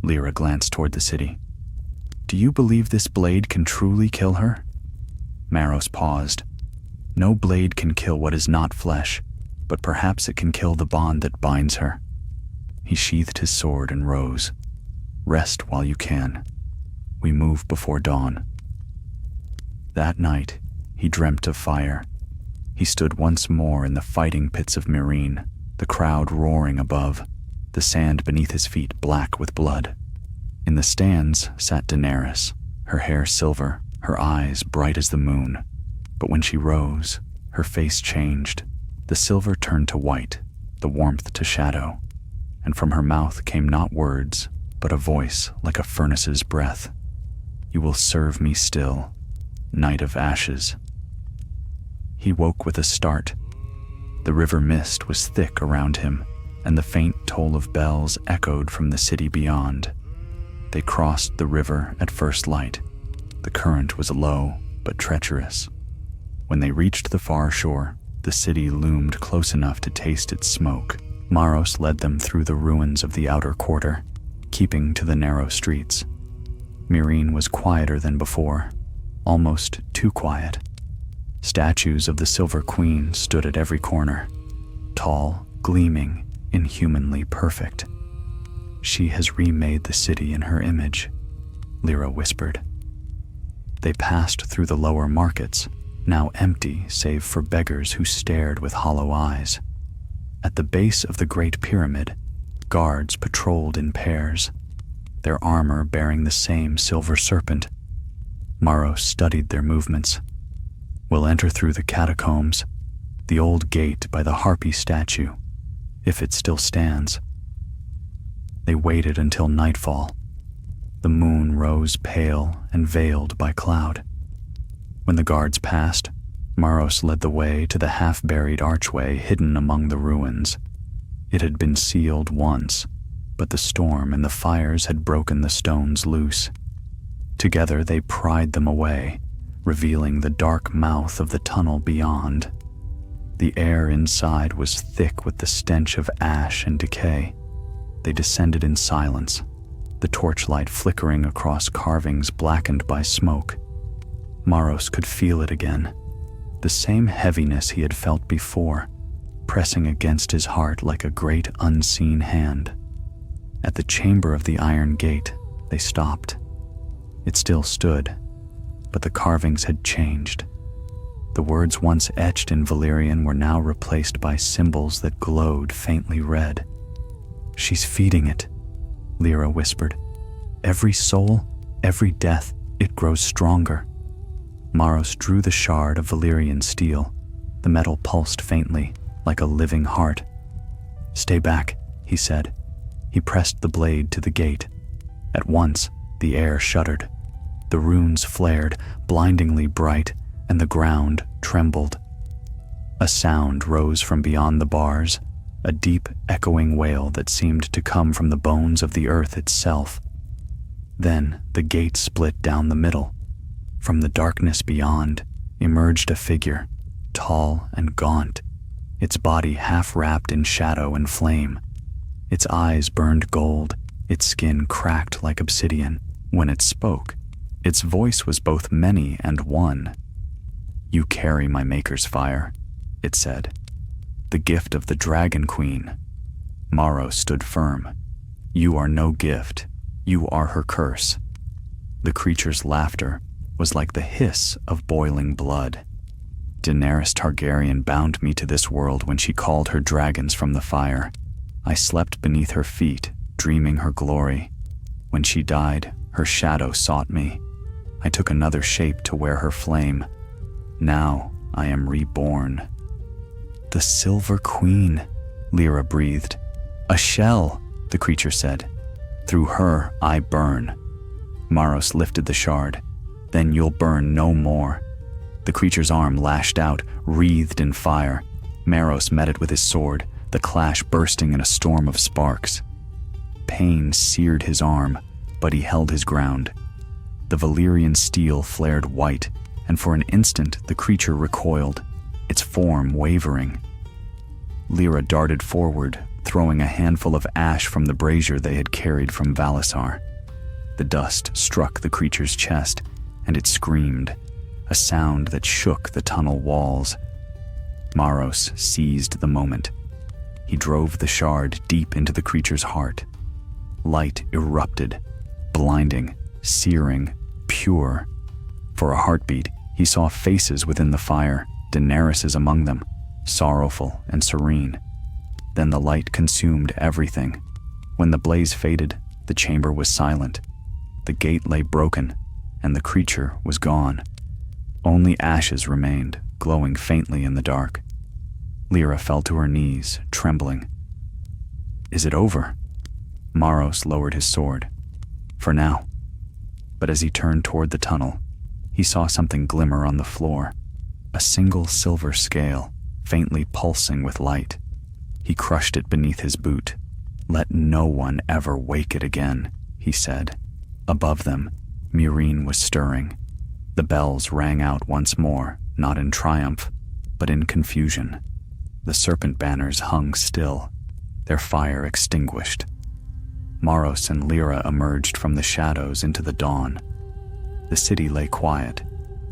[SPEAKER 1] Lyra glanced toward the city. "Do you believe this blade can truly kill her?" Maros paused. "No blade can kill what is not flesh, but perhaps it can kill the bond that binds her." He sheathed his sword and rose. "Rest while you can. We move before dawn." That night, he dreamt of fire. He stood once more in the fighting pits of Meereen, the crowd roaring above, the sand beneath his feet black with blood. In the stands sat Daenerys, her hair silver, her eyes bright as the moon. But when she rose, her face changed. The silver turned to white, the warmth to shadow, and from her mouth came not words, but a voice like a furnace's breath. "You will serve me still, night of ashes." He woke with a start. The river mist was thick around him, and the faint toll of bells echoed from the city beyond. They crossed the river at first light. The current was low but treacherous. When they reached the far shore, the city loomed close enough to taste its smoke. Maros led them through the ruins of the outer quarter, keeping to the narrow streets. Meereen was quieter than before, almost too quiet. Statues of the Silver Queen stood at every corner, tall, gleaming, inhumanly perfect. "She has remade the city in her image," Lyra whispered. They passed through the lower markets, now empty save for beggars who stared with hollow eyes. At the base of the Great Pyramid, guards patrolled in pairs, their armor bearing the same silver serpent. Maros studied their movements. "We'll enter through the catacombs, the old gate by the harpy statue, if it still stands." They waited until nightfall. The moon rose pale and veiled by cloud. When the guards passed, Maros led the way to the half-buried archway hidden among the ruins. It had been sealed once, but the storm and the fires had broken the stones loose. Together they pried them away, revealing the dark mouth of the tunnel beyond. The air inside was thick with the stench of ash and decay. They descended in silence, the torchlight flickering across carvings blackened by smoke. Maros could feel it again, the same heaviness he had felt before, pressing against his heart like a great unseen hand. At the chamber of the iron gate, they stopped. It still stood, but the carvings had changed. The words once etched in Valyrian were now replaced by symbols that glowed faintly red. "She's feeding it," Lyra whispered. "Every soul, every death, it grows stronger." Maros drew the shard of Valyrian steel. The metal pulsed faintly, like a living heart. "Stay back," he said. He pressed the blade to the gate. At once, the air shuddered. The runes flared, blindingly bright, and the ground trembled. A sound rose from beyond the bars, a deep, echoing wail that seemed to come from the bones of the earth itself. Then the gate split down the middle. From the darkness beyond emerged a figure, tall and gaunt, its body half wrapped in shadow and flame. Its eyes burned gold, its skin cracked like obsidian. When it spoke, its voice was both many and one. "You carry my maker's fire," it said. "The gift of the Dragon Queen." Maros stood firm. "You are no gift. You are her curse." The creature's laughter was like the hiss of boiling blood. "Daenerys Targaryen bound me to this world when she called her dragons from the fire. I slept beneath her feet, dreaming her glory. When she died, her shadow sought me. I took another shape to wear her flame. Now I am reborn." "The Silver Queen," Lyra breathed. "A shell," the creature said. "Through her I burn." Maros lifted the shard. "Then you'll burn no more." The creature's arm lashed out, wreathed in fire. Maros met it with his sword, the clash bursting in a storm of sparks. Pain seared his arm, but he held his ground. The Valyrian steel flared white, and for an instant the creature recoiled, its form wavering. Lyra darted forward, throwing a handful of ash from the brazier they had carried from Valisar. The dust struck the creature's chest, and it screamed, a sound that shook the tunnel walls. Maros seized the moment. He drove the shard deep into the creature's heart. Light erupted, blinding, searing, pure. For a heartbeat, he saw faces within the fire, Daenerys is among them, sorrowful and serene. Then the light consumed everything. When the blaze faded, the chamber was silent. The gate lay broken, and the creature was gone. Only ashes remained, glowing faintly in the dark. Lyra fell to her knees, trembling. "Is it over?" Maros lowered his sword. "For now." But as he turned toward the tunnel, he saw something glimmer on the floor. A single silver scale, faintly pulsing with light. He crushed it beneath his boot. "Let no one ever wake it again," he said. Above them, Meereen was stirring. The bells rang out once more, not in triumph, but in confusion. The serpent banners hung still, their fire extinguished. Maros and Lyra emerged from the shadows into the dawn. The city lay quiet,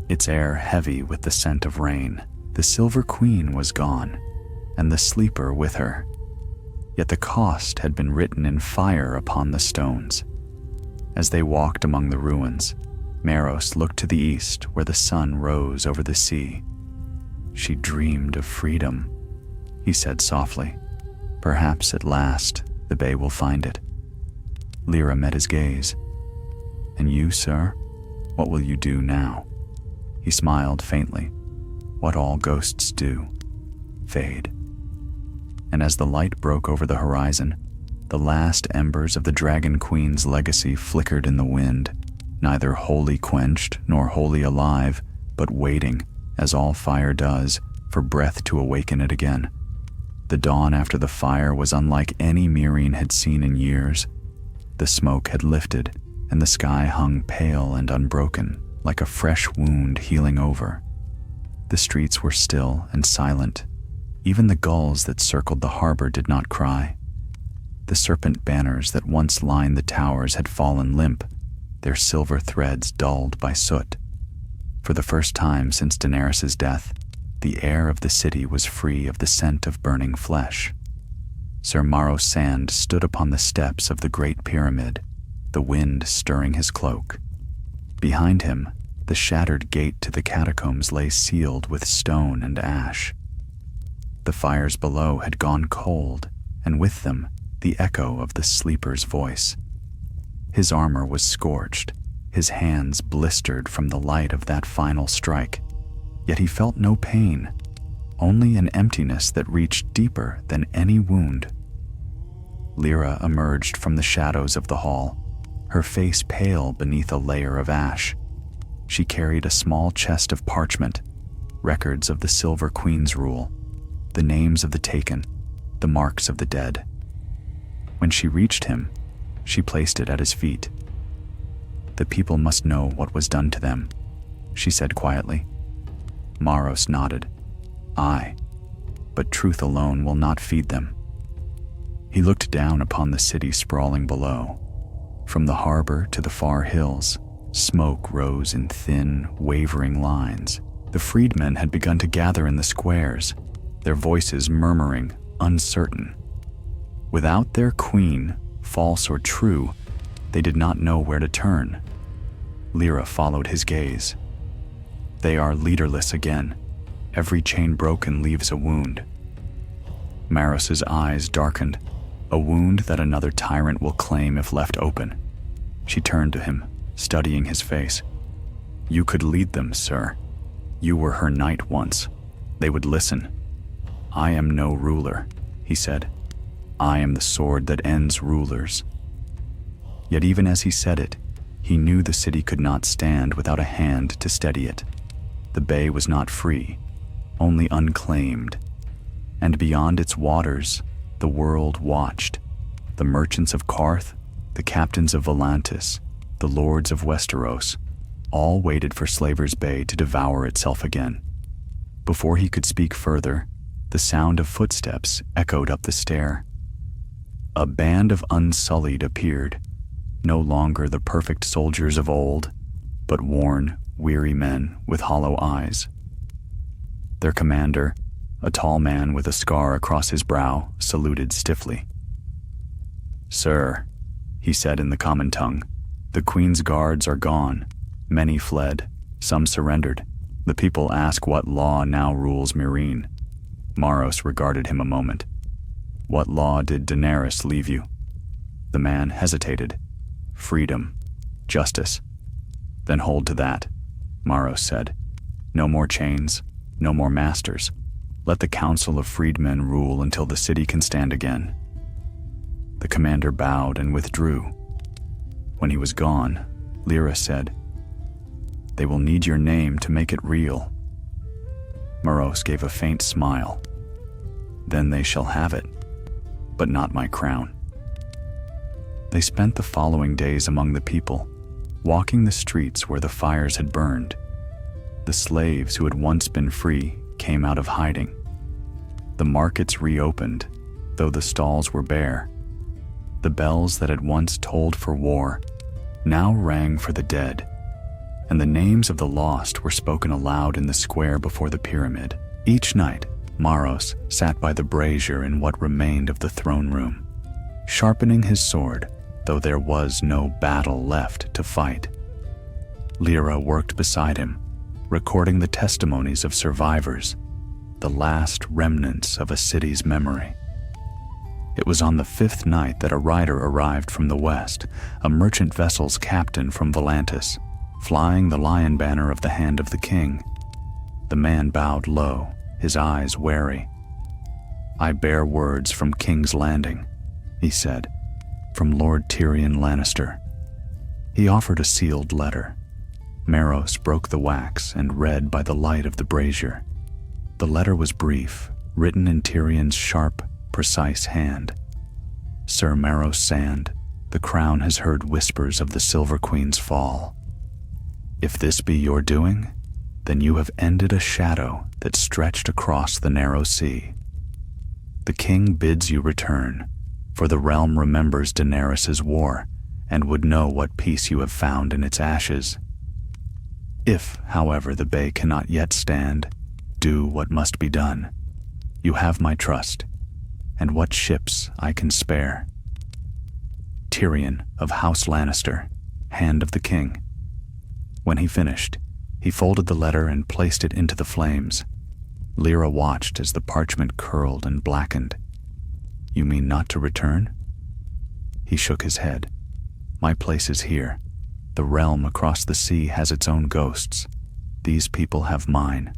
[SPEAKER 1] its air heavy with the scent of rain. The Silver Queen was gone, and the sleeper with her. Yet the cost had been written in fire upon the stones. As they walked among the ruins, Maros looked to the east where the sun rose over the sea. "She dreamed of freedom," he said softly. "Perhaps at last the bay will find it." Lyra met his gaze. "And you, sir? What will you do now?" He smiled faintly. "What all ghosts do, fade." And as the light broke over the horizon, the last embers of the Dragon Queen's legacy flickered in the wind, neither wholly quenched nor wholly alive, but waiting, as all fire does, for breath to awaken it again. The dawn after the fire was unlike any Meereen had seen in years. The smoke had lifted, and the sky hung pale and unbroken, like a fresh wound healing over. The streets were still and silent. Even the gulls that circled the harbor did not cry. The serpent banners that once lined the towers had fallen limp, their silver threads dulled by soot. For the first time since Daenerys' death, the air of the city was free of the scent of burning flesh. Sir Maros Sand stood upon the steps of the Great Pyramid, the wind stirring his cloak. Behind him, the shattered gate to the catacombs lay sealed with stone and ash. The fires below had gone cold, and with them, the echo of the sleeper's voice. His armor was scorched, his hands blistered from the light of that final strike, yet he felt no pain, only an emptiness that reached deeper than any wound. Lyra emerged from the shadows of the hall, her face pale beneath a layer of ash. She carried a small chest of parchment, records of the Silver Queen's rule, the names of the taken, the marks of the dead. When she reached him, she placed it at his feet. "The people must know what was done to them," she said quietly. Maros nodded. "Aye, but truth alone will not feed them." He looked down upon the city sprawling below. From the harbor to the far hills, smoke rose in thin, wavering lines. The freedmen had begun to gather in the squares, their voices murmuring, uncertain. Without their queen, false or true, they did not know where to turn. Lyra followed his gaze. "They are leaderless again. Every chain broken leaves a wound." Maros's eyes darkened, a wound that another tyrant will claim if left open. She turned to him, studying his face. "You could lead them, sir. You were her knight once. They would listen." "I am no ruler," he said. "I am the sword that ends rulers." Yet even as he said it, he knew the city could not stand without a hand to steady it. The bay was not free, only unclaimed. And beyond its waters, the world watched. The merchants of Qarth, the captains of Volantis, the lords of Westeros, all waited for Slaver's Bay to devour itself again. Before he could speak further, the sound of footsteps echoed up the stair. A band of Unsullied appeared, no longer the perfect soldiers of old, but worn, weary men with hollow eyes. Their commander, a tall man with a scar across his brow, saluted stiffly. "Sir," he said in the common tongue, The queen's guards are gone. Many fled, some surrendered. The people ask what law now rules Meereen. Maros regarded him a moment. What law did Daenerys leave you? The man hesitated. Freedom. Justice. Then hold to that, Maros said. No more chains, no more masters. Let the council of freedmen rule until the city can stand again. The commander bowed and withdrew. When he was gone, Lyra said, They will need your name to make it real. Maros gave a faint smile. Then they shall have it, but not my crown. They spent the following days among the people, walking the streets where the fires had burned. The slaves who had once been free came out of hiding. The markets reopened, though the stalls were bare. The bells that had once tolled for war now rang for the dead, and the names of the lost were spoken aloud in the square before the pyramid. Each night, Maros sat by the brazier in what remained of the throne room, sharpening his sword, though there was no battle left to fight. Lyra worked beside him, recording the testimonies of survivors, the last remnants of a city's memory. It was on the 5th night that a rider arrived from the west, a merchant vessel's captain from Volantis, flying the lion banner of the hand of the king. The man bowed low, his eyes wary. I bear words from King's Landing, he said, from Lord Tyrion Lannister. He offered a sealed letter. Maros broke the wax and read by the light of the brazier. The letter was brief, written in Tyrion's sharp, precise hand. Sir Maros Sand, the crown has heard whispers of the Silver Queen's fall. If this be your doing, then you have ended a shadow that stretched across the narrow sea. The king bids you return, for the realm remembers Daenerys' war and would know what peace you have found in its ashes. If, however, the bay cannot yet stand, do what must be done. You have my trust, and what ships I can spare. Tyrion of House Lannister, hand of the king. When he finished, he folded the letter and placed it into the flames. Lyra watched as the parchment curled and blackened. You mean not to return? He shook his head. My place is here. The realm across the sea has its own ghosts. These people have mine.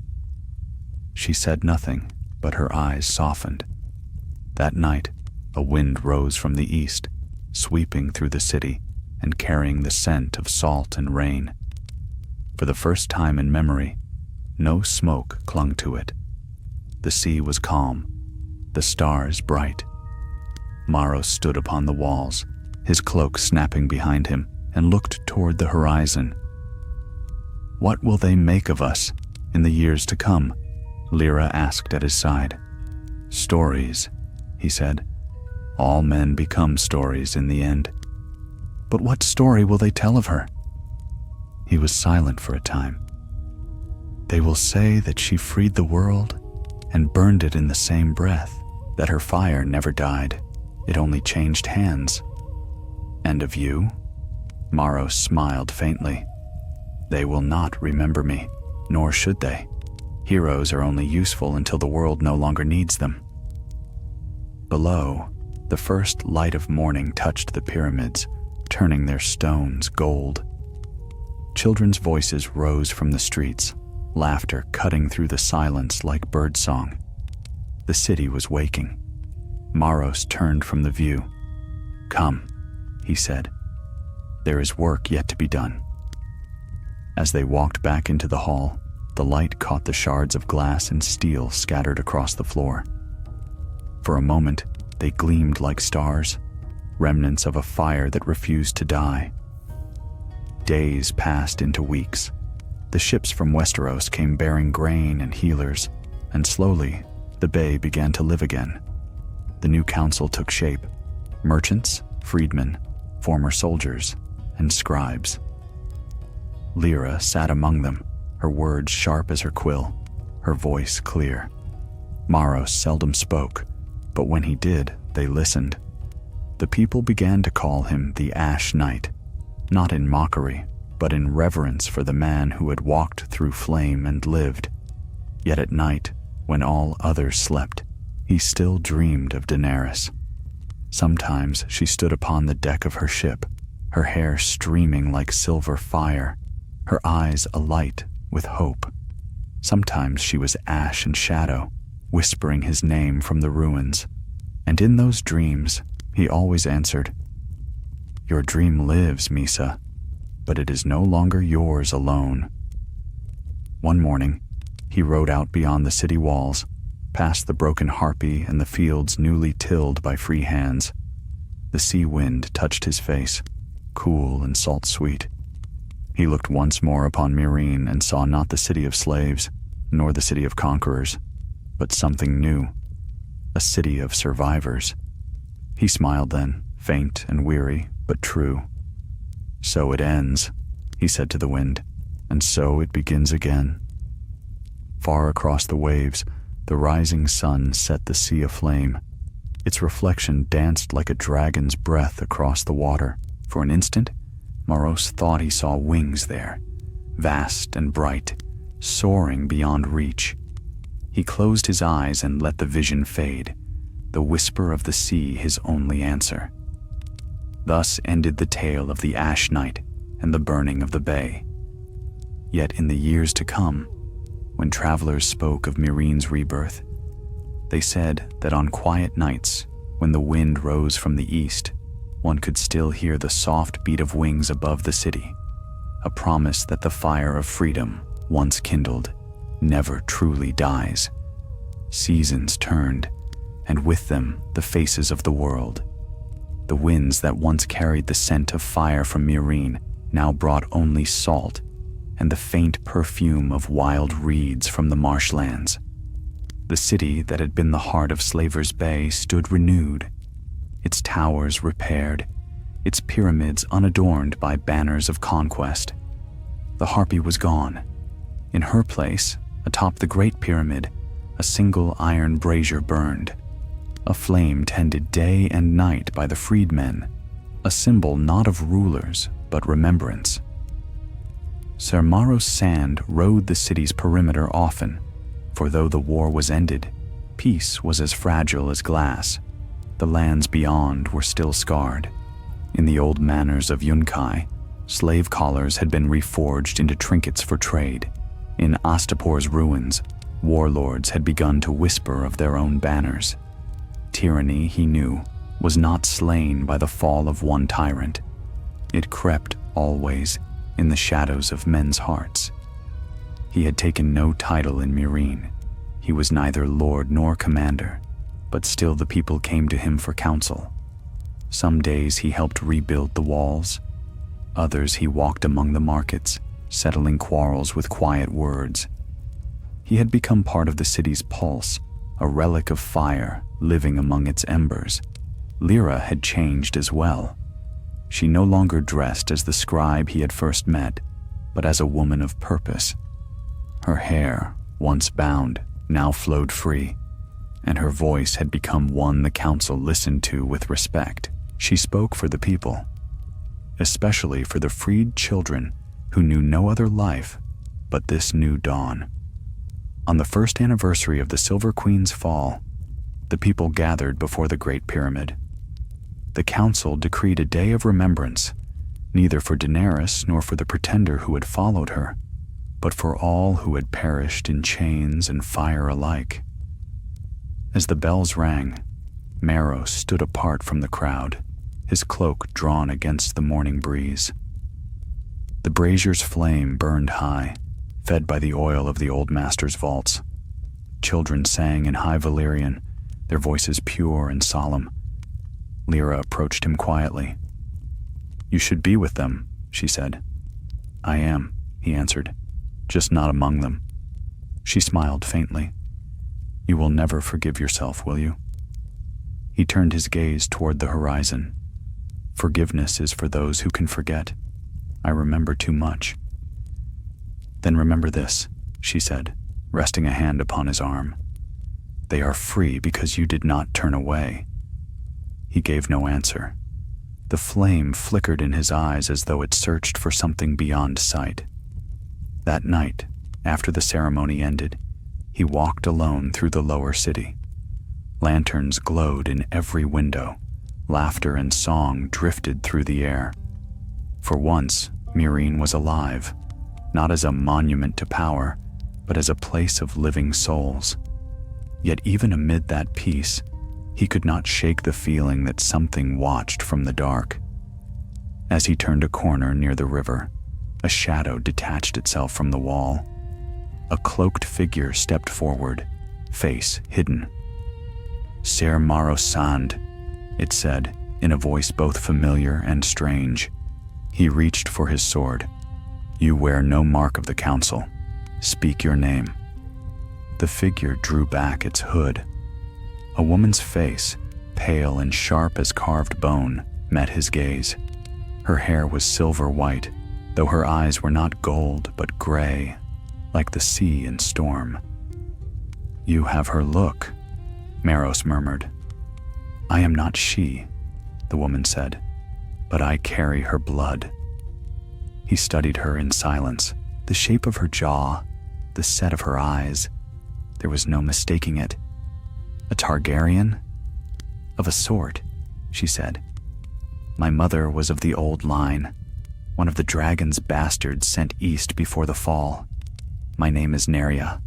[SPEAKER 1] She said nothing, but her eyes softened. That night, a wind rose from the east, sweeping through the city and carrying the scent of salt and rain. For the first time in memory, no smoke clung to it. The sea was calm, the stars bright. Maros stood upon the walls, his cloak snapping behind him, and looked toward the horizon. What will they make of us in the years to come? Lyra asked at his side. Stories, he said. All men become stories in the end. But what story will they tell of her? He was silent for a time. They will say that she freed the world and burned it in the same breath, that her fire never died, it only changed hands. And of you? Maros smiled faintly. They will not remember me, nor should they. Heroes are only useful until the world no longer needs them. Below, the first light of morning touched the pyramids, turning their stones gold. Children's voices rose from the streets, laughter cutting through the silence like birdsong. The city was waking. Maros turned from the view. Come, he said. There is work yet to be done. As they walked back into the hall, the light caught the shards of glass and steel scattered across the floor. For a moment, they gleamed like stars, remnants of a fire that refused to die. Days passed into weeks. The ships from Westeros came bearing grain and healers, and slowly, the bay began to live again. The new council took shape: merchants, freedmen, former soldiers, and scribes. Lyra sat among them, her words sharp as her quill, her voice clear. Maros seldom spoke, but when he did, they listened. The people began to call him the Ash Knight, not in mockery, but in reverence for the man who had walked through flame and lived. Yet at night, when all others slept, he still dreamed of Daenerys. Sometimes she stood upon the deck of her ship, her hair streaming like silver fire, her eyes alight with hope. Sometimes she was ash and shadow, whispering his name from the ruins. And in those dreams, he always answered, "Your dream lives, Misa, but it is no longer yours alone." One morning, he rode out beyond the city walls, past the broken harpy and the fields newly tilled by free hands. The sea wind touched his face, cool and salt-sweet. He looked once more upon Meereen and saw not the city of slaves, nor the city of conquerors, but something new, a city of survivors. He smiled then, faint and weary, but true. "So it ends," he said to the wind, "and so it begins again." Far across the waves, the rising sun set the sea aflame. Its reflection danced like a dragon's breath across the water. For an instant, Maros thought he saw wings there, vast and bright, soaring beyond reach. He closed his eyes and let the vision fade, the whisper of the sea his only answer. Thus ended the tale of the Ash Night and the burning of the bay. Yet in the years to come, when travelers spoke of Meereen's rebirth, they said that on quiet nights, when the wind rose from the east, one could still hear the soft beat of wings above the city, a promise that the fire of freedom, once kindled, never truly dies. Seasons turned, and with them the faces of the world. The winds that once carried the scent of fire from Meereen now brought only salt and the faint perfume of wild reeds from the marshlands. The city that had been the heart of Slaver's Bay stood renewed, its towers repaired, its pyramids unadorned by banners of conquest. The harpy was gone. In her place, atop the Great Pyramid, a single iron brazier burned, a flame tended day and night by the freedmen, a symbol not of rulers, but remembrance. Ser Maros Sand rode the city's perimeter often, for though the war was ended, peace was as fragile as glass. The lands beyond were still scarred. In the old manors of Yunkai, slave collars had been reforged into trinkets for trade. In Astapor's ruins, warlords had begun to whisper of their own banners. Tyranny, he knew, was not slain by the fall of one tyrant. It crept always in the shadows of men's hearts. He had taken no title in Meereen. He was neither lord nor commander, but still the people came to him for counsel. Some days he helped rebuild the walls. Others he walked among the markets, settling quarrels with quiet words. He had become part of the city's pulse, a relic of fire living among its embers. Lyra had changed as well. She no longer dressed as the scribe he had first met, but as a woman of purpose. Her hair, once bound, now flowed free, and her voice had become one the council listened to with respect. She spoke for the people, especially for the freed children who knew no other life but this new dawn. On the first anniversary of the Silver Queen's fall, the people gathered before the Great Pyramid. The council decreed a day of remembrance, neither for Daenerys nor for the pretender who had followed her, but for all who had perished in chains and fire alike. As the bells rang, Maros stood apart from the crowd, his cloak drawn against the morning breeze. The brazier's flame burned high, fed by the oil of the old master's vaults. Children sang in high Valyrian, their voices pure and solemn. Lyra approached him quietly. "You should be with them," she said. "I am," he answered, "just not among them." She smiled faintly. "You will never forgive yourself, will you?" He turned his gaze toward the horizon. "Forgiveness is for those who can forget. I remember too much." "Then remember this," she said, resting a hand upon his arm. "They are free because you did not turn away." He gave no answer. The flame flickered in his eyes as though it searched for something beyond sight. That night, after the ceremony ended, he walked alone through the lower city. Lanterns glowed in every window. Laughter and song drifted through the air. For once, Meereen was alive, not as a monument to power, but as a place of living souls. Yet even amid that peace, he could not shake the feeling that something watched from the dark. As he turned a corner near the river, a shadow detached itself from the wall. A cloaked figure stepped forward, face hidden. "Ser Maro Sand," it said, in a voice both familiar and strange. He reached for his sword. "You wear no mark of the council. Speak your name." The figure drew back its hood. A woman's face, pale and sharp as carved bone, met his gaze. Her hair was silver white, though her eyes were not gold but gray, like the sea in storm. "You have her look," Maros murmured. "I am not she," the woman said, "but I carry her blood." He studied her in silence, the shape of her jaw, the set of her eyes. There was no mistaking it. "A Targaryen?" "Of a sort," she said. "My mother was of the old line, one of the dragon's bastards sent east before the fall. My name is Neria."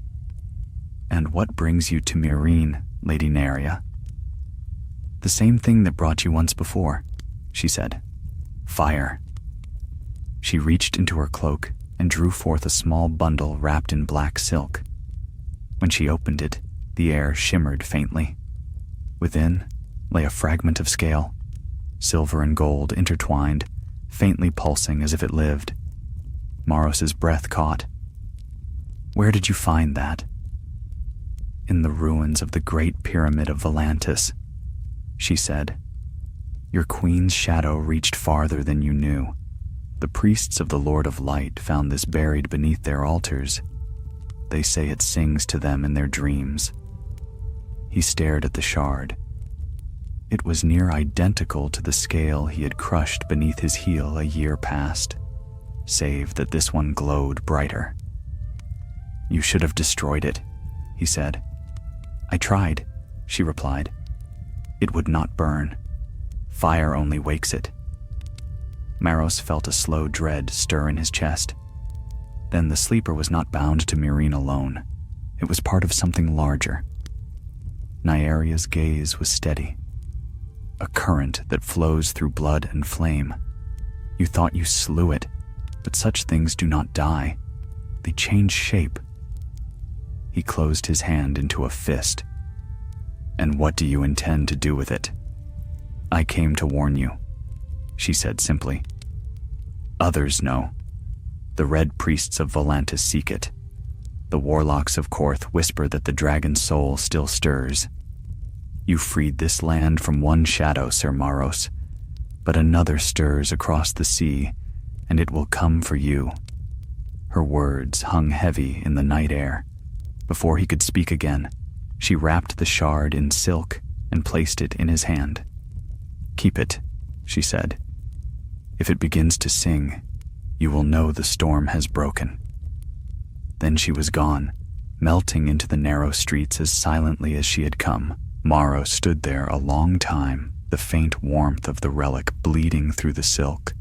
[SPEAKER 1] "And what brings you to Meereen, Lady Neria?" "The same thing that brought you once before," she said. "Fire." She reached into her cloak and drew forth a small bundle wrapped in black silk. When she opened it, the air shimmered faintly. Within lay a fragment of scale, silver and gold intertwined, faintly pulsing as if it lived. Maros's breath caught. "Where did you find that?" "In the ruins of the Great Pyramid of Volantis," she said. "Your queen's shadow reached farther than you knew. The priests of the Lord of Light found this buried beneath their altars. They say it sings to them in their dreams." He stared at the shard. It was near identical to the scale he had crushed beneath his heel a year past, save that this one glowed brighter. "You should have destroyed it," he said. "I tried," she replied. "It would not burn. Fire only wakes it." Maros felt a slow dread stir in his chest. Then the sleeper was not bound to Meereen alone. It was part of something larger. Nyaria's gaze was steady. "A current that flows through blood and flame. You thought you slew it, but such things do not die. They change shape." He closed his hand into a fist. "And what do you intend to do with it?" "I came to warn you," she said simply. "Others know. The Red Priests of Volantis seek it. The Warlocks of Korth whisper that the dragon's soul still stirs. You freed this land from one shadow, Ser Maros, but another stirs across the sea, and it will come for you." Her words hung heavy in the night air. Before he could speak again, she wrapped the shard in silk and placed it in his hand. "Keep it," she said. "If it begins to sing, you will know the storm has broken." Then she was gone, melting into the narrow streets as silently as she had come. Maro stood there a long time, the faint warmth of the relic bleeding through the silk.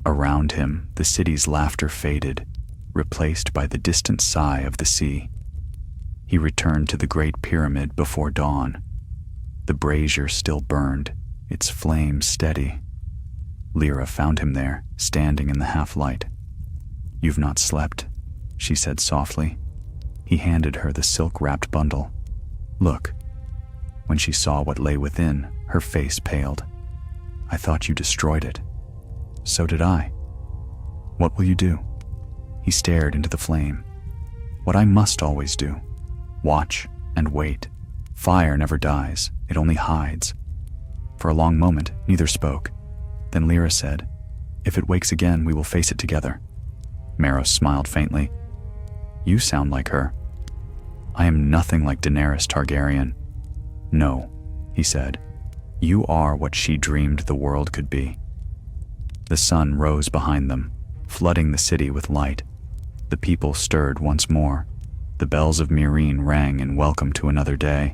[SPEAKER 1] Around him, the city's laughter faded, replaced by the distant sigh of the sea. He returned to the Great Pyramid before dawn. The brazier still burned, its flame steady. Lyra found him there, standing in the half-light. "You've not slept," she said softly. He handed her the silk-wrapped bundle. "Look." When she saw what lay within, her face paled. "I thought you destroyed it." "So did I." "What will you do?" He stared into the flame. "What I must always do. Watch and wait. Fire never dies, it only hides." For a long moment, neither spoke. Then Lyra said, "If it wakes again, we will face it together." Maros smiled faintly. "You sound like her." "I am nothing like Daenerys Targaryen." "No," he said. You are what she dreamed the world could be." The sun rose behind them, flooding the city with light. The people stirred once more. The bells of Meereen rang in welcome to another day.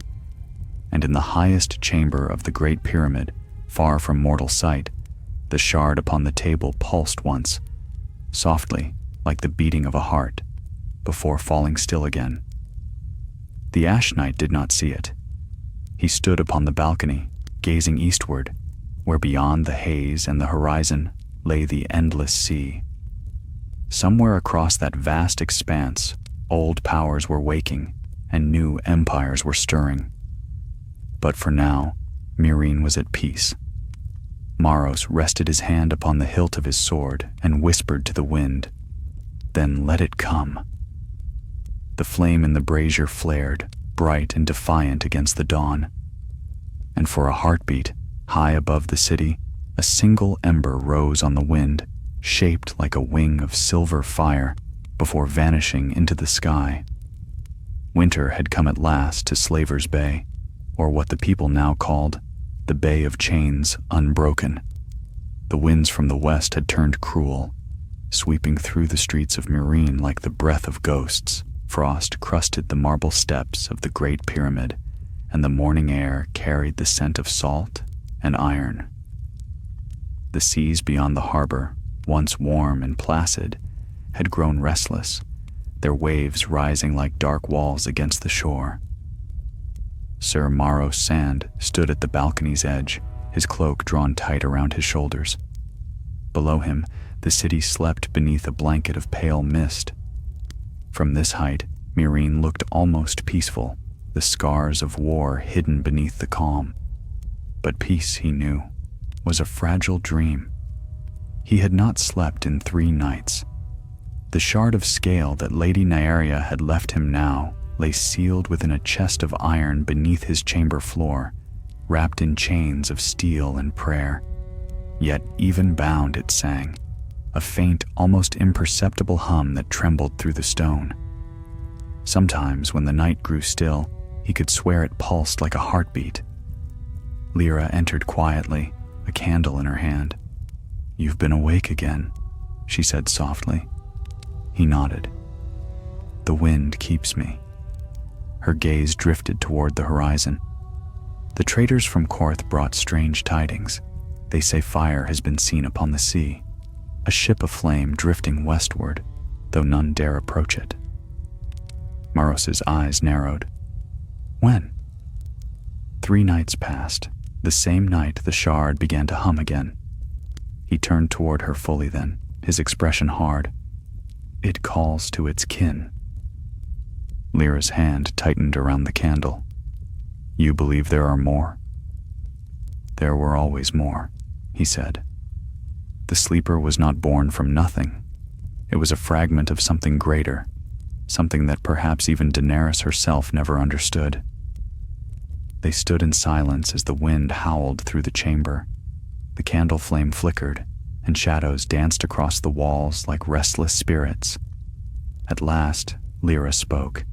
[SPEAKER 1] And in the highest chamber of the Great Pyramid, far from mortal sight, the shard upon the table pulsed once, softly, like the beating of a heart, before falling still again. The Ash Knight did not see it. He stood upon the balcony, gazing eastward, where beyond the haze and the horizon lay the endless sea. Somewhere across that vast expanse, old powers were waking, and new empires were stirring. But for now, Meereen was at peace. Maros rested his hand upon the hilt of his sword and whispered to the wind, "Then let it come." The flame in the brazier flared, bright and defiant against the dawn. And for a heartbeat, high above the city, a single ember rose on the wind, shaped like a wing of silver fire, before vanishing into the sky. Winter had come at last to Slaver's Bay, or what the people now called the Bay of Chains Unbroken. The winds from the west had turned cruel, sweeping through the streets of Meereen like the breath of ghosts. Frost crusted the marble steps of the Great Pyramid, and the morning air carried the scent of salt and iron. The seas beyond the harbor, once warm and placid, had grown restless, their waves rising like dark walls against the shore. Sir Maros Sand stood at the balcony's edge, his cloak drawn tight around his shoulders. Below him, the city slept beneath a blanket of pale mist. From this height, Meereen looked almost peaceful, the scars of war hidden beneath the calm. But peace, he knew, was a fragile dream. He had not slept in 3 nights. The shard of scale that Lady Nymeria had left him now lay sealed within a chest of iron beneath his chamber floor, wrapped in chains of steel and prayer. Yet even bound it sang, a faint, almost imperceptible hum that trembled through the stone. Sometimes, when the night grew still, he could swear it pulsed like a heartbeat. Lyra entered quietly, a candle in her hand. "You've been awake again," she said softly. He nodded. "The wind keeps me." Her gaze drifted toward the horizon. "The traders from Korth brought strange tidings. They say fire has been seen upon the sea, a ship aflame drifting westward, though none dare approach it." Maros's eyes narrowed. "When?" 3 nights passed. The same night the shard began to hum again. He turned toward her fully then, his expression hard. "It calls to its kin." Lyra's hand tightened around the candle. "You believe there are more?" "There were always more," he said. The sleeper was not born from nothing. It was a fragment of something greater, something that perhaps even Daenerys herself never understood. They stood in silence as the wind howled through the chamber. The candle flame flickered, and shadows danced across the walls like restless spirits. At last, Lyra spoke.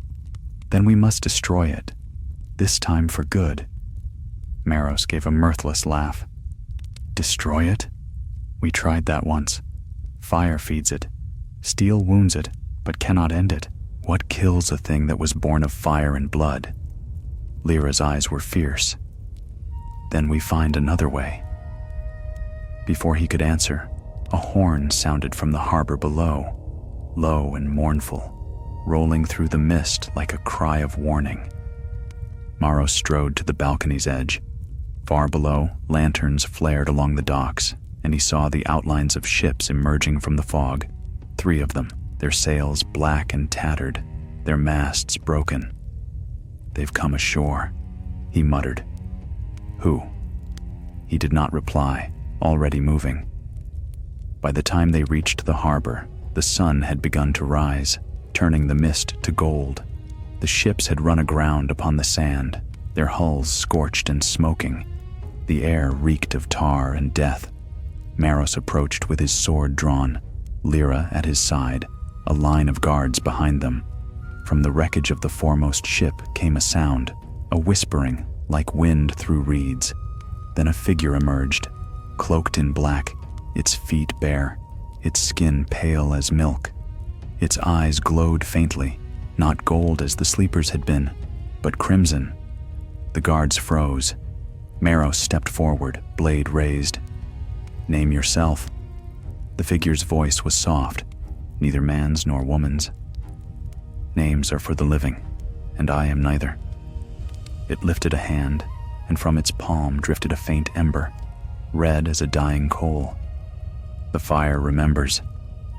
[SPEAKER 1] "Then we must destroy it, this time for good." Maros gave a mirthless laugh. "Destroy it? We tried that once. Fire feeds it. Steel wounds it, but cannot end it. What kills a thing that was born of fire and blood?" Lyra's eyes were fierce. "Then we find another way." Before he could answer, a horn sounded from the harbor below, low and mournful, rolling through the mist like a cry of warning. Maros strode to the balcony's edge. Far below, lanterns flared along the docks, and he saw the outlines of ships emerging from the fog. 3 of them, their sails black and tattered, their masts broken. "They've come ashore," he muttered. "Who?" He did not reply, already moving. By the time they reached the harbor, the sun had begun to rise, turning the mist to gold. The ships had run aground upon the sand, their hulls scorched and smoking. The air reeked of tar and death. Maros approached with his sword drawn, Lyra at his side, a line of guards behind them. From the wreckage of the foremost ship came a sound, a whispering like wind through reeds. Then a figure emerged, cloaked in black, its feet bare, its skin pale as milk. Its eyes glowed faintly, not gold as the sleepers had been, but crimson. The guards froze. Marrow stepped forward, blade raised. "Name yourself." The figure's voice was soft, neither man's nor woman's. "Names are for the living, and I am neither." It lifted a hand, and from its palm drifted a faint ember, red as a dying coal. "The fire remembers,"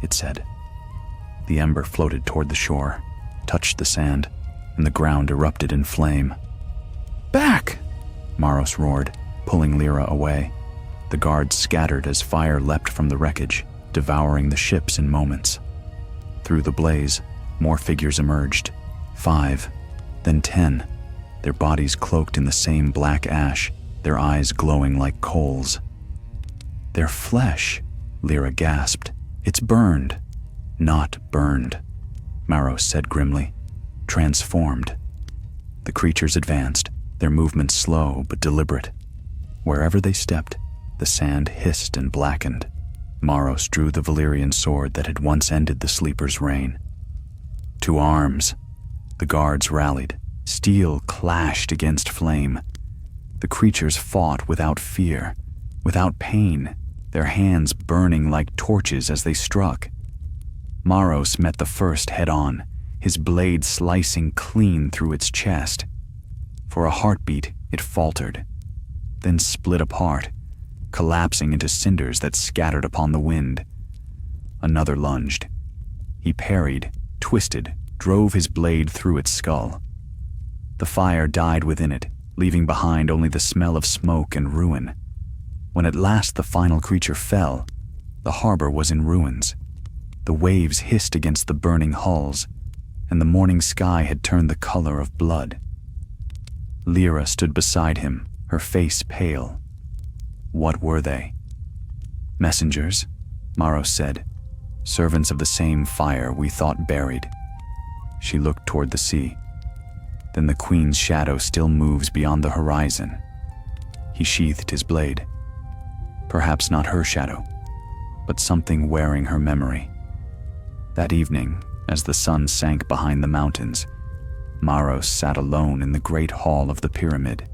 [SPEAKER 1] it said. The ember floated toward the shore, touched the sand, and the ground erupted in flame. "Back!" Maros roared, pulling Lyra away. The guards scattered as fire leapt from the wreckage, devouring the ships in moments. Through the blaze, more figures emerged. 5, then 10, their bodies cloaked in the same black ash, their eyes glowing like coals. "Their flesh," Lyra gasped. "It's burned." "Not burned," Maros said grimly. "Transformed." The creatures advanced, their movements slow but deliberate. Wherever they stepped, the sand hissed and blackened. Maros drew the Valyrian sword that had once ended the sleeper's reign. "To arms!" The guards rallied. Steel clashed against flame. The creatures fought without fear, without pain, their hands burning like torches as they struck. Maros met the first head-on, his blade slicing clean through its chest. For a heartbeat, it faltered, then split apart, collapsing into cinders that scattered upon the wind. Another lunged. He parried, twisted, drove his blade through its skull. The fire died within it, leaving behind only the smell of smoke and ruin. When at last the final creature fell, the harbor was in ruins. The waves hissed against the burning hulls, and the morning sky had turned the color of blood. Lyra stood beside him, her face pale. What were they? "Messengers," Maros said. "Servants of the same fire we thought buried." She looked toward the sea. "Then the Queen's shadow still moves beyond the horizon." He sheathed his blade. Perhaps not her shadow, but something wearing her memory. That evening, as the sun sank behind the mountains, Maros sat alone in the great hall of the pyramid.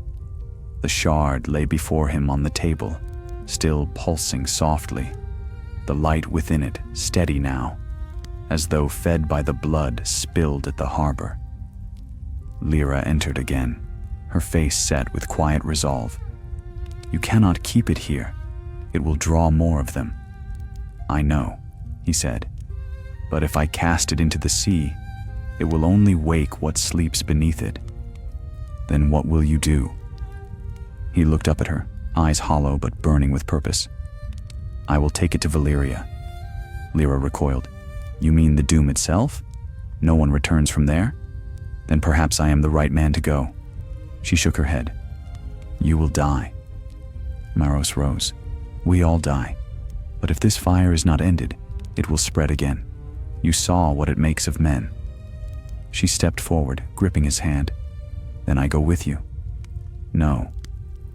[SPEAKER 1] The shard lay before him on the table, still pulsing softly, the light within it steady now, as though fed by the blood spilled at the harbor. Lyra entered again, her face set with quiet resolve. "You cannot keep it here. It will draw more of them." "I know," he said, "but if I cast it into the sea, it will only wake what sleeps beneath it." "Then what will you do?" He looked up at her, eyes hollow but burning with purpose. "I will take it to Valyria." Lyra recoiled. "You mean the Doom itself? No one returns from there? Then perhaps I am the right man to go." She shook her head. "You will die." Maros rose. "We all die. But if this fire is not ended, it will spread again. You saw what it makes of men." She stepped forward, gripping his hand. "Then I go with you." "No,"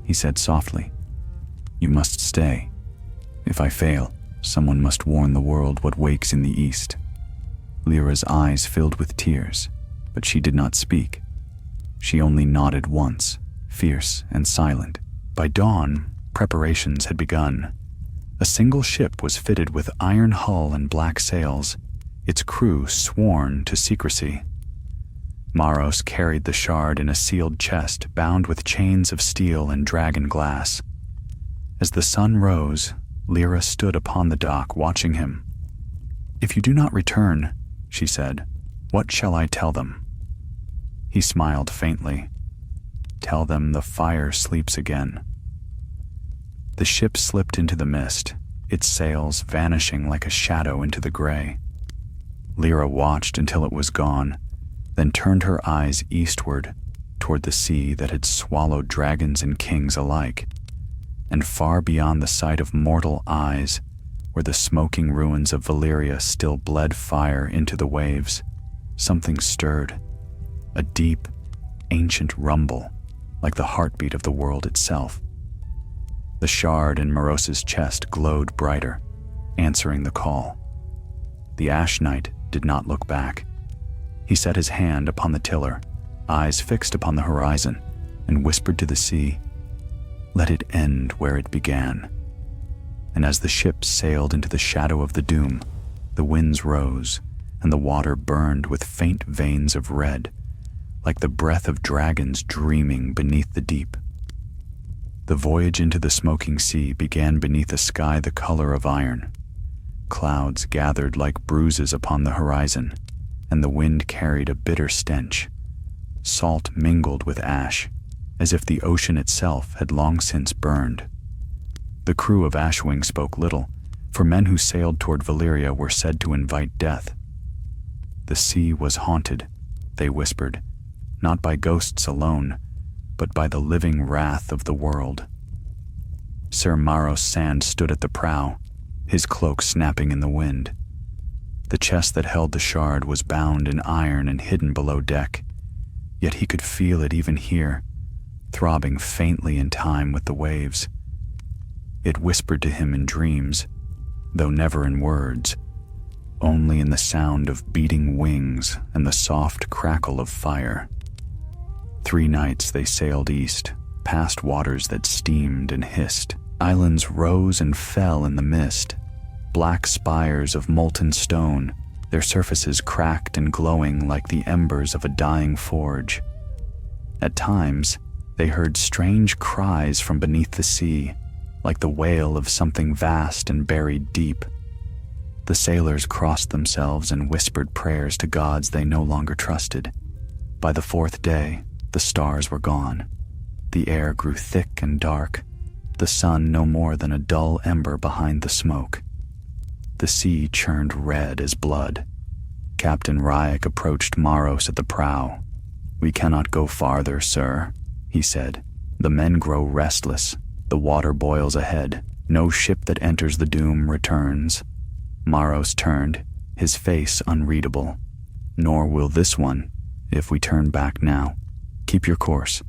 [SPEAKER 1] he said softly. "You must stay. If I fail, someone must warn the world what wakes in the east." Lyra's eyes filled with tears, but she did not speak. She only nodded once, fierce and silent. By dawn, preparations had begun. A single ship was fitted with iron hull and black sails, its crew sworn to secrecy. Maros carried the shard in a sealed chest bound with chains of steel and dragon glass. As the sun rose, Lyra stood upon the dock watching him. "If you do not return," she said, "what shall I tell them?" He smiled faintly. "Tell them the fire sleeps again." The ship slipped into the mist, its sails vanishing like a shadow into the gray. Lyra watched until it was gone, then turned her eyes eastward toward the sea that had swallowed dragons and kings alike, and far beyond the sight of mortal eyes, where the smoking ruins of Valyria still bled fire into the waves, something stirred, a deep, ancient rumble, like the heartbeat of the world itself. The shard in Moros's chest glowed brighter, answering the call. The Ash Knight did not look back. He set his hand upon the tiller, eyes fixed upon the horizon, and whispered to the sea, "Let it end where it began." And as the ship sailed into the shadow of the doom, the winds rose, and the water burned with faint veins of red, like the breath of dragons dreaming beneath the deep. The voyage into the smoking sea began beneath a sky the color of iron. Clouds gathered like bruises upon the horizon, and the wind carried a bitter stench. Salt mingled with ash, as if the ocean itself had long since burned. The crew of Ashwing spoke little, for men who sailed toward Valyria were said to invite death. The sea was haunted, they whispered, not by ghosts alone, but by the living wrath of the world. Sir Maros Sand stood at the prow, his cloak snapping in the wind. The chest that held the shard was bound in iron and hidden below deck, yet he could feel it even here, throbbing faintly in time with the waves. It whispered to him in dreams, though never in words, only in the sound of beating wings and the soft crackle of fire. 3 nights they sailed east, past waters that steamed and hissed. Islands rose and fell in the mist, black spires of molten stone, their surfaces cracked and glowing like the embers of a dying forge. At times, they heard strange cries from beneath the sea, like the wail of something vast and buried deep. The sailors crossed themselves and whispered prayers to gods they no longer trusted. By the 4th day, the stars were gone. The air grew thick and dark, the sun no more than a dull ember behind the smoke. The sea churned red as blood. Captain Ryak approached Maros at the prow. "We cannot go farther, sir," he said. "The men grow restless. The water boils ahead. No ship that enters the doom returns." Maros turned, his face unreadable. "Nor will this one, if we turn back now. Keep your course."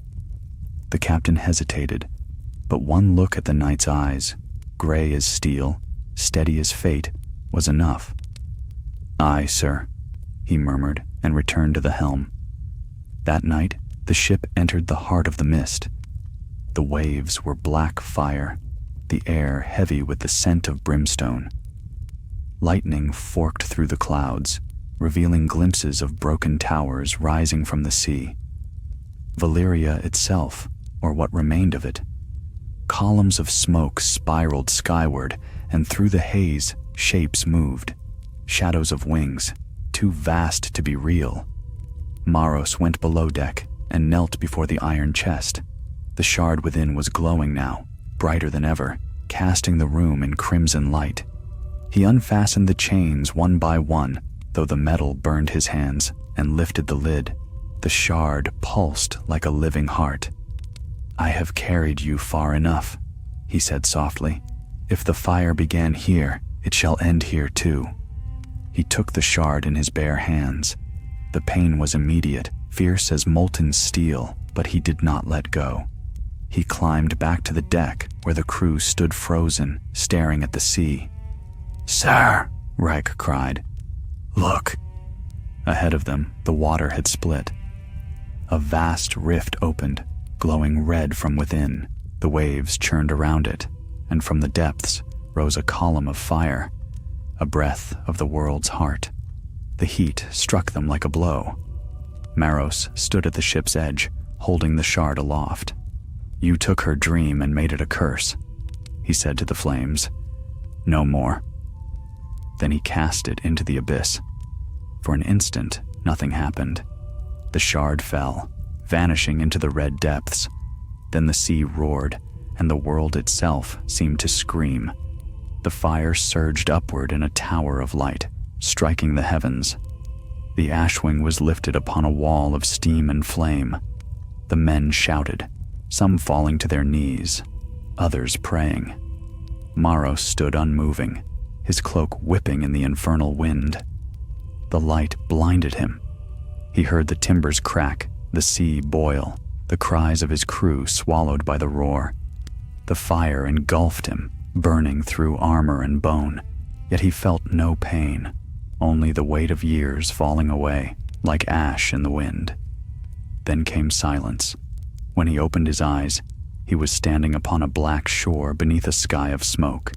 [SPEAKER 1] The captain hesitated, but one look at the knight's eyes, gray as steel, steady as fate, was enough. "Aye, sir," he murmured and returned to the helm. That night, the ship entered the heart of the mist. The waves were black fire, the air heavy with the scent of brimstone. Lightning forked through the clouds, revealing glimpses of broken towers rising from the sea. Valyria itself, or what remained of it. Columns of smoke spiraled skyward, and through the haze, shapes moved. Shadows of wings, too vast to be real. Maros went below deck and knelt before the iron chest. The shard within was glowing now, brighter than ever, casting the room in crimson light. He unfastened the chains one by one, though the metal burned his hands, and lifted the lid. The shard pulsed like a living heart. "I have carried you far enough," he said softly. "If the fire began here, it shall end here too." He took the shard in his bare hands. The pain was immediate, fierce as molten steel, but he did not let go. He climbed back to the deck where the crew stood frozen, staring at the sea. "Sir!" Ryak cried. "Look!" Ahead of them, the water had split. A vast rift opened, glowing red from within. The waves churned around it, and from the depths rose a column of fire, a breath of the world's heart. The heat struck them like a blow. Maros stood at the ship's edge, holding the shard aloft. "You took her dream and made it a curse," he said to the flames. "No more." Then he cast it into the abyss. For an instant, nothing happened. The shard fell, vanishing into the red depths. Then the sea roared, and the world itself seemed to scream. The fire surged upward in a tower of light, striking the heavens. The Ashwing was lifted upon a wall of steam and flame. The men shouted, some falling to their knees, others praying. Maros stood unmoving, his cloak whipping in the infernal wind. The light blinded him. He heard the timbers crack, the sea boil, the cries of his crew swallowed by the roar. The fire engulfed him, burning through armor and bone, yet he felt no pain, only the weight of years falling away, like ash in the wind. Then came silence. When he opened his eyes, he was standing upon a black shore beneath a sky of smoke.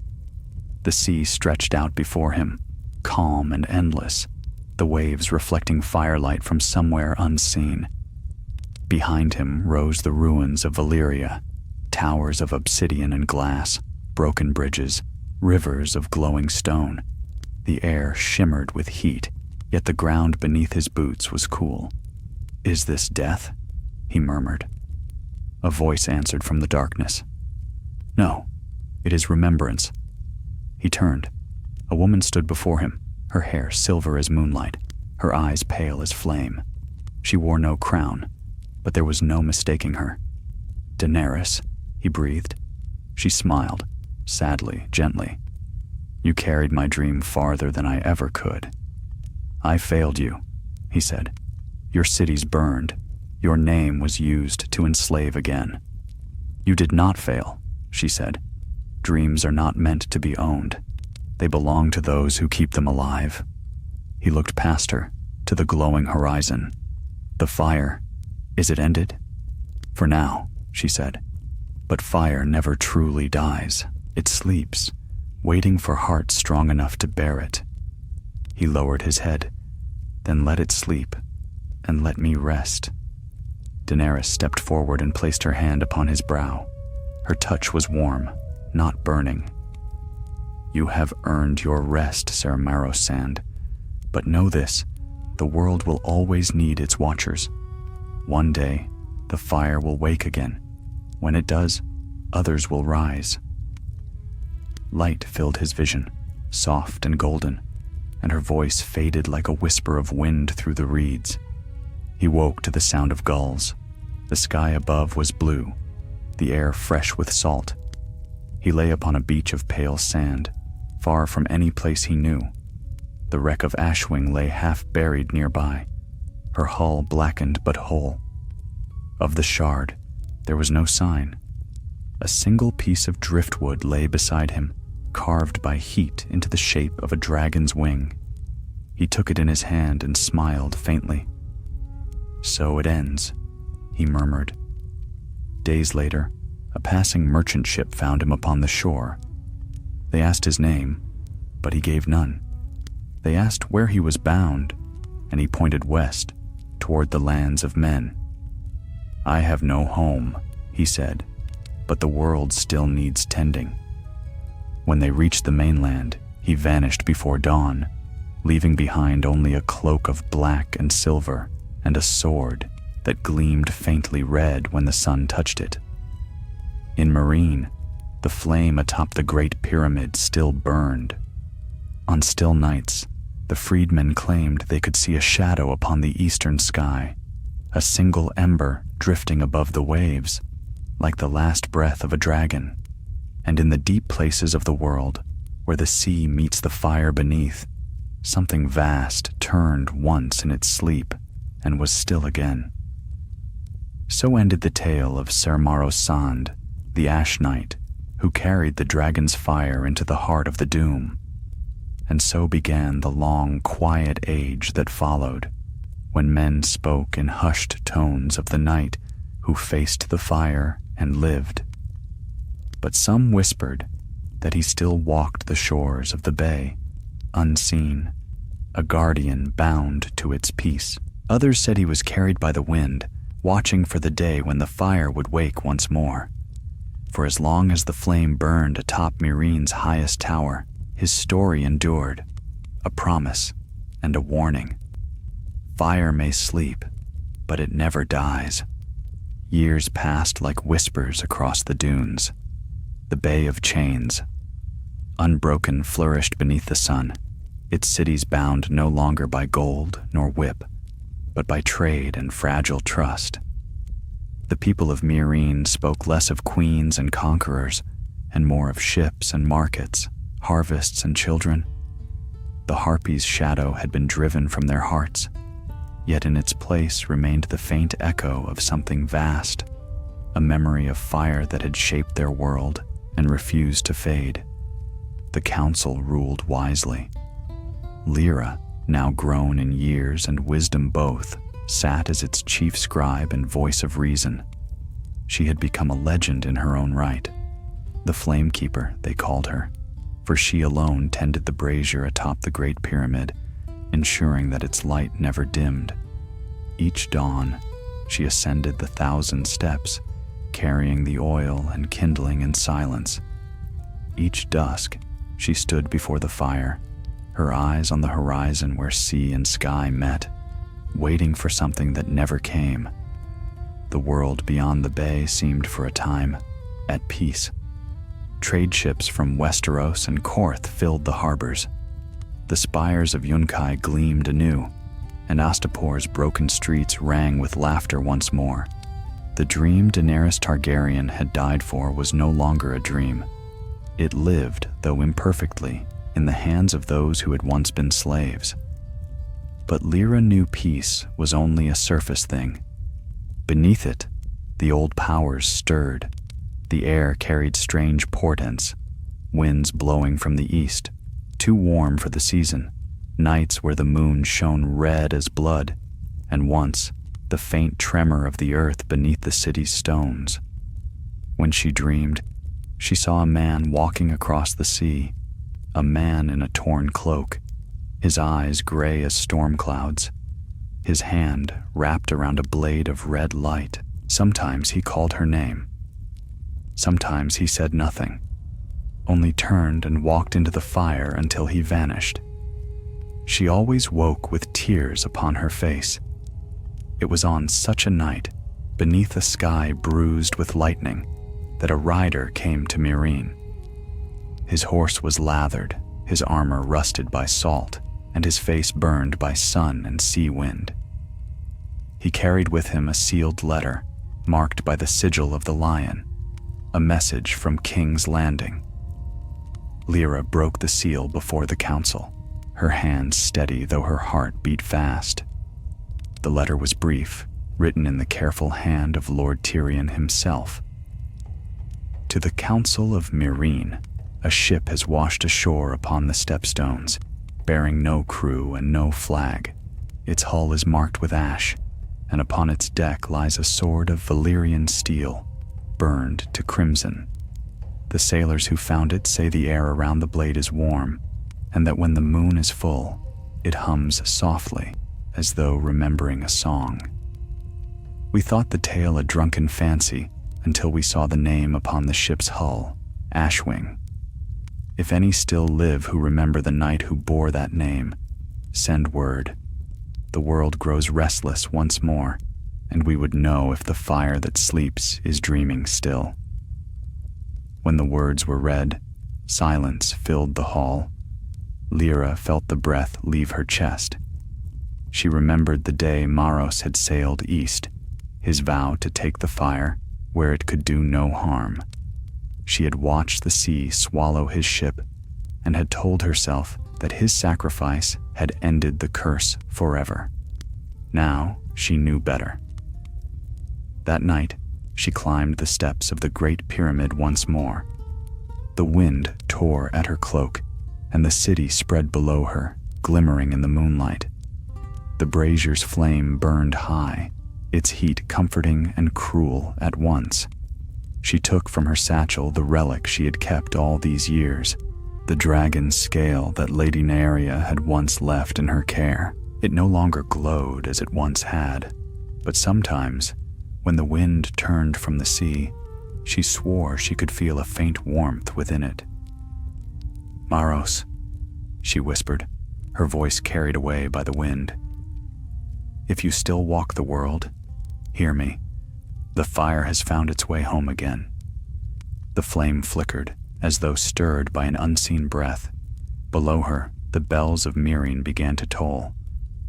[SPEAKER 1] The sea stretched out before him, calm and endless, the waves reflecting firelight from somewhere unseen. Behind him rose the ruins of Valyria, towers of obsidian and glass, broken bridges, rivers of glowing stone. The air shimmered with heat, yet the ground beneath his boots was cool. "Is this death?" he murmured. A voice answered from the darkness. "No, it is remembrance." He turned. A woman stood before him, her hair silver as moonlight, her eyes pale as flame. She wore no crown, but there was no mistaking her. "Daenerys," he breathed. She smiled, sadly, gently. "You carried my dream farther than I ever could." "I failed you," he said. "Your cities burned. Your name was used to enslave again." "You did not fail," she said. "Dreams are not meant to be owned. They belong to those who keep them alive." He looked past her, to the glowing horizon. "The fire, is it ended?" "For now," she said. "But fire never truly dies. It sleeps, waiting for hearts strong enough to bear it." He lowered his head. "Then let it sleep, and let me rest." Daenerys stepped forward and placed her hand upon his brow. Her touch was warm, not burning. "You have earned your rest, Ser Sand. But know this, the world will always need its watchers. One day, the fire will wake again. When it does, others will rise." Light filled his vision, soft and golden, and her voice faded like a whisper of wind through the reeds. He woke to the sound of gulls. The sky above was blue, the air fresh with salt. He lay upon a beach of pale sand, far from any place he knew. The wreck of Ashwing lay half buried nearby, her hull blackened but whole. Of the shard, there was no sign. A single piece of driftwood lay beside him, carved by heat into the shape of a dragon's wing. He took it in his hand and smiled faintly. "So it ends," he murmured. Days later, a passing merchant ship found him upon the shore. They asked his name, but he gave none. They asked where he was bound, and he pointed west, toward the lands of men. "I have no home," he said, "but the world still needs tending." When they reached the mainland, he vanished before dawn, leaving behind only a cloak of black and silver and a sword that gleamed faintly red when the sun touched it. In Meereen, the flame atop the Great Pyramid still burned. On still nights, the freedmen claimed they could see a shadow upon the eastern sky, a single ember drifting above the waves, like the last breath of a dragon. And in the deep places of the world, where the sea meets the fire beneath, something vast turned once in its sleep and was still again. So ended the tale of Ser Sand, the Ash Knight, who carried the dragon's fire into the heart of the Doom. And so began the long, quiet age that followed, when men spoke in hushed tones of the knight who faced the fire and lived. But some whispered that he still walked the shores of the bay, unseen, a guardian bound to its peace. Others said he was carried by the wind, watching for the day when the fire would wake once more. For as long as the flame burned atop Meereen's highest tower, his story endured, a promise and a warning. Fire may sleep, but it never dies. Years passed like whispers across the dunes. The Bay of Chains, unbroken, flourished beneath the sun, its cities bound no longer by gold nor whip, but by trade and fragile trust. The people of Meereen spoke less of queens and conquerors, and more of ships and markets, harvests and children. The Harpy's shadow had been driven from their hearts, yet in its place remained the faint echo of something vast, a memory of fire that had shaped their world and refused to fade. The council ruled wisely. Lyra, now grown in years and wisdom both, sat as its chief scribe and voice of reason. She had become a legend in her own right. The Flamekeeper, they called her, for she alone tended the brazier atop the Great Pyramid, ensuring that its light never dimmed. Each dawn, she ascended the 1,000 steps, carrying the oil and kindling in silence. Each dusk, she stood before the fire, her eyes on the horizon where sea and sky met, waiting for something that never came. The world beyond the bay seemed for a time at peace. Trade ships from Westeros and Korth filled the harbors. The spires of Yunkai gleamed anew, and Astapor's broken streets rang with laughter once more. The dream Daenerys Targaryen had died for was no longer a dream. It lived, though imperfectly, in the hands of those who had once been slaves. But Lyra knew peace was only a surface thing. Beneath it, the old powers stirred. The air carried strange portents, winds blowing from the east, too warm for the season, nights where the moon shone red as blood, and once, the faint tremor of the earth beneath the city's stones. When she dreamed, she saw a man walking across the sea, a man in a torn cloak, his eyes gray as storm clouds, his hand wrapped around a blade of red light. Sometimes he called her name. Sometimes he said nothing, only turned and walked into the fire until he vanished. She always woke with tears upon her face. It was on such a night, beneath a sky bruised with lightning, that a rider came to Meereen. His horse was lathered, his armor rusted by salt, and his face burned by sun and sea wind. He carried with him a sealed letter, marked by the sigil of the lion, a message from King's Landing. Lyra broke the seal before the council, her hands steady though her heart beat fast. The letter was brief, written in the careful hand of Lord Tyrion himself. To the Council of Meereen, a ship has washed ashore upon the stepstones, bearing no crew and no flag. Its hull is marked with ash, and upon its deck lies a sword of Valyrian steel, burned to crimson. The sailors who found it say the air around the blade is warm, and that when the moon is full, it hums softly, as though remembering a song. We thought the tale a drunken fancy until we saw the name upon the ship's hull, Ashwing. If any still live who remember the knight who bore that name, send word. The world grows restless once more, and we would know if the fire that sleeps is dreaming still. When the words were read, silence filled the hall. Lyra felt the breath leave her chest. She remembered the day Maros had sailed east, his vow to take the fire where it could do no harm. She had watched the sea swallow his ship and had told herself that his sacrifice had ended the curse forever. Now she knew better. That night, she climbed the steps of the Great Pyramid once more. The wind tore at her cloak, and the city spread below her, glimmering in the moonlight. The brazier's flame burned high, its heat comforting and cruel at once. She took from her satchel the relic she had kept all these years, the dragon's scale that Lady Nearia had once left in her care. It no longer glowed as it once had, but sometimes, when the wind turned from the sea, she swore she could feel a faint warmth within it. "Maros," she whispered, her voice carried away by the wind. "If you still walk the world, hear me. The fire has found its way home again." The flame flickered, as though stirred by an unseen breath. Below her, the bells of Meereen began to toll.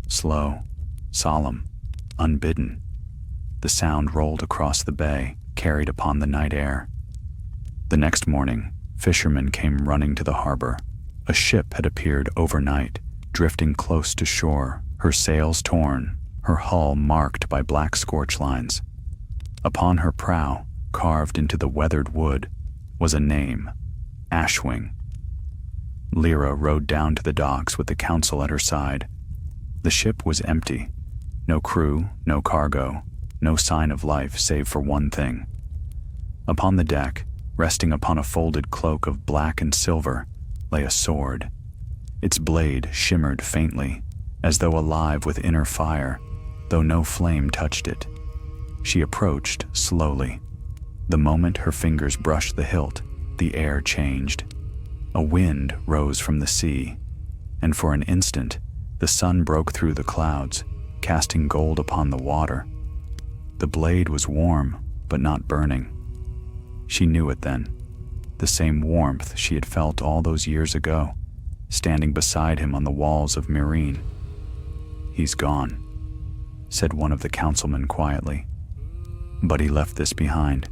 [SPEAKER 1] Slow, solemn, unbidden. The sound rolled across the bay, carried upon the night air. The next morning, fishermen came running to the harbor. A ship had appeared overnight, drifting close to shore, her sails torn, her hull marked by black scorch lines. Upon her prow, carved into the weathered wood, was a name: Ashwing. Lyra rowed down to the docks with the council at her side. The ship was empty. No crew, no cargo, no sign of life save for one thing. Upon the deck, resting upon a folded cloak of black and silver, lay a sword. Its blade shimmered faintly, as though alive with inner fire, though no flame touched it. She approached slowly. The moment her fingers brushed the hilt, the air changed. A wind rose from the sea, and for an instant, the sun broke through the clouds, casting gold upon the water. The blade was warm, but not burning. She knew it then, the same warmth she had felt all those years ago, standing beside him on the walls of Meereen. "He's gone," said one of the councilmen quietly. "But he left this behind."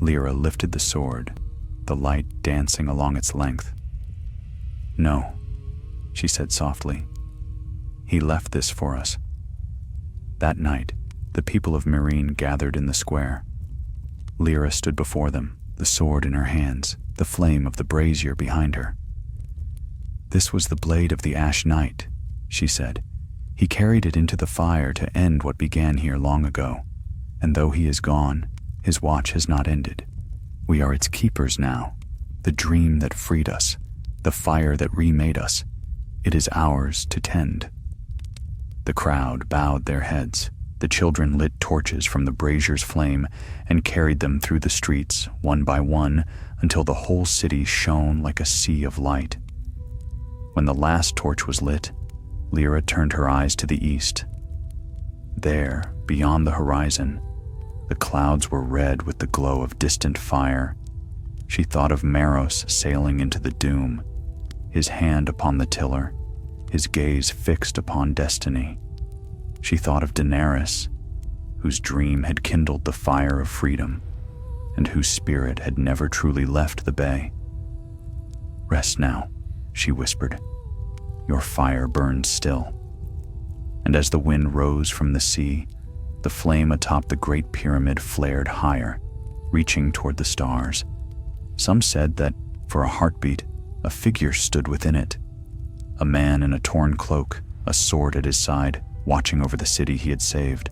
[SPEAKER 1] Lyra lifted the sword, the light dancing along its length. "No," she said softly. "He left this for us." That night, the people of Meereen gathered in the square. Lyra stood before them, the sword in her hands, the flame of the brazier behind her. "This was the blade of the Ash Knight," she said. "He carried it into the fire to end what began here long ago, and though he is gone, his watch has not ended. We are its keepers now, the dream that freed us, the fire that remade us. It is ours to tend." The crowd bowed their heads. The children lit torches from the brazier's flame and carried them through the streets, one by one, until the whole city shone like a sea of light. When the last torch was lit, Lyra turned her eyes to the east. There, beyond the horizon, the clouds were red with the glow of distant fire. She thought of Meros sailing into the doom, his hand upon the tiller, his gaze fixed upon destiny. She thought of Daenerys, whose dream had kindled the fire of freedom, and whose spirit had never truly left the bay. "Rest now," she whispered. "Your fire burns still." And as the wind rose from the sea, the flame atop the Great Pyramid flared higher, reaching toward the stars. Some said that, for a heartbeat, a figure stood within it. A man in a torn cloak, a sword at his side, watching over the city he had saved.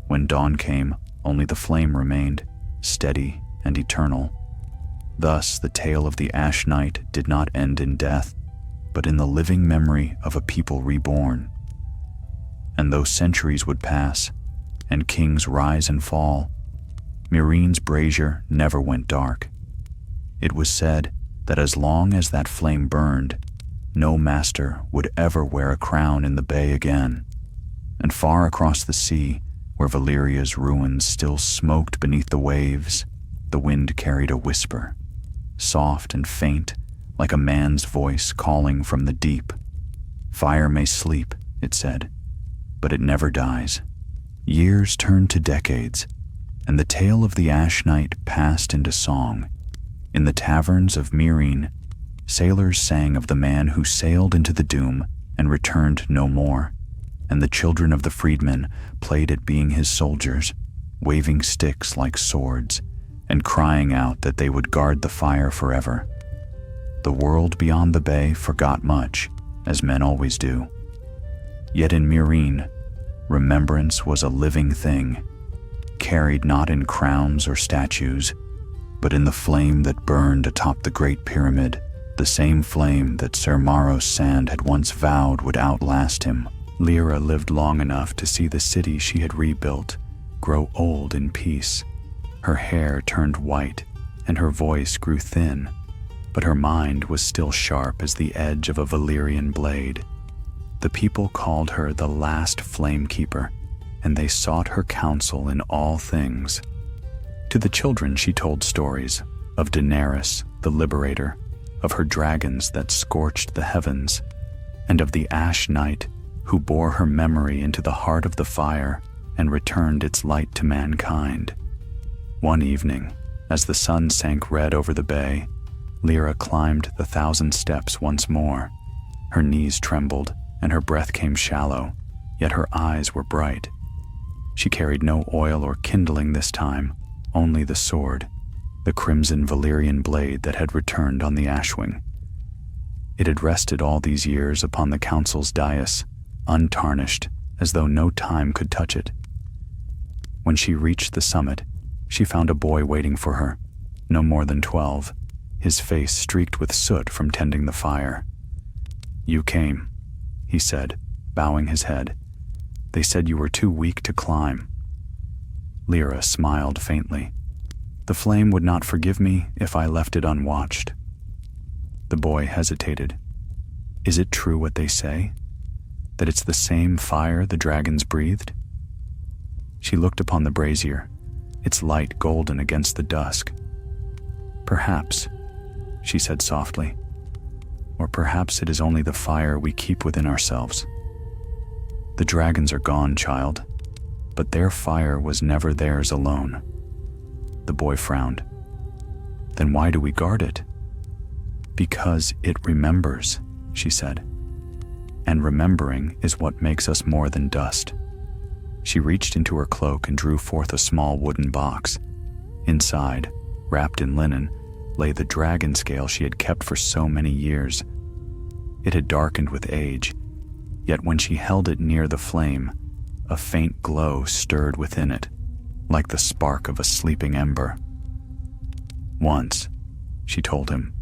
[SPEAKER 1] When dawn came, only the flame remained, steady and eternal. Thus, the tale of the Ash Knight did not end in death, but in the living memory of a people reborn. And though centuries would pass, and kings rise and fall, Meereen's brazier never went dark. It was said that as long as that flame burned, no master would ever wear a crown in the bay again. And far across the sea, where Valyria's ruins still smoked beneath the waves, the wind carried a whisper, soft and faint, like a man's voice calling from the deep. "Fire may sleep," it said, "but it never dies." Years turned to decades, and the tale of the Ash Knight passed into song. In the taverns of Meereen, sailors sang of the man who sailed into the doom and returned no more, and the children of the freedmen played at being his soldiers, waving sticks like swords, and crying out that they would guard the fire forever. The world beyond the bay forgot much, as men always do. Yet in Meereen, remembrance was a living thing, carried not in crowns or statues, but in the flame that burned atop the Great Pyramid, the same flame that Ser Maros Sand had once vowed would outlast him. Lyra lived long enough to see the city she had rebuilt grow old in peace. Her hair turned white, and her voice grew thin, but her mind was still sharp as the edge of a Valyrian blade. The people called her the last Flamekeeper, and they sought her counsel in all things. To the children she told stories of Daenerys, the liberator, of her dragons that scorched the heavens, and of the Ash Knight who bore her memory into the heart of the fire and returned its light to mankind. One evening, as the sun sank red over the bay, Lyra climbed the 1,000 steps once more. Her knees trembled and her breath came shallow, yet her eyes were bright. She carried no oil or kindling this time, only the sword, the crimson Valyrian blade that had returned on the Ashwing. It had rested all these years upon the council's dais, untarnished, as though no time could touch it. When she reached the summit, she found a boy waiting for her, no more than 12, his face streaked with soot from tending the fire. "You came," he said, bowing his head. "They said you were too weak to climb." Lyra smiled faintly. "The flame would not forgive me if I left it unwatched." The boy hesitated. "Is it true what they say? That it's the same fire the dragons breathed?" She looked upon the brazier, its light golden against the dusk. "Perhaps," she said softly. "Or perhaps it is only the fire we keep within ourselves. The dragons are gone, child, but their fire was never theirs alone." The boy frowned. "Then why do we guard it?" "Because it remembers," she said. "And remembering is what makes us more than dust." She reached into her cloak and drew forth a small wooden box. Inside, wrapped in linen, lay the dragon scale she had kept for so many years. It had darkened with age, yet when she held it near the flame, a faint glow stirred within it, like the spark of a sleeping ember. "Once," she told him,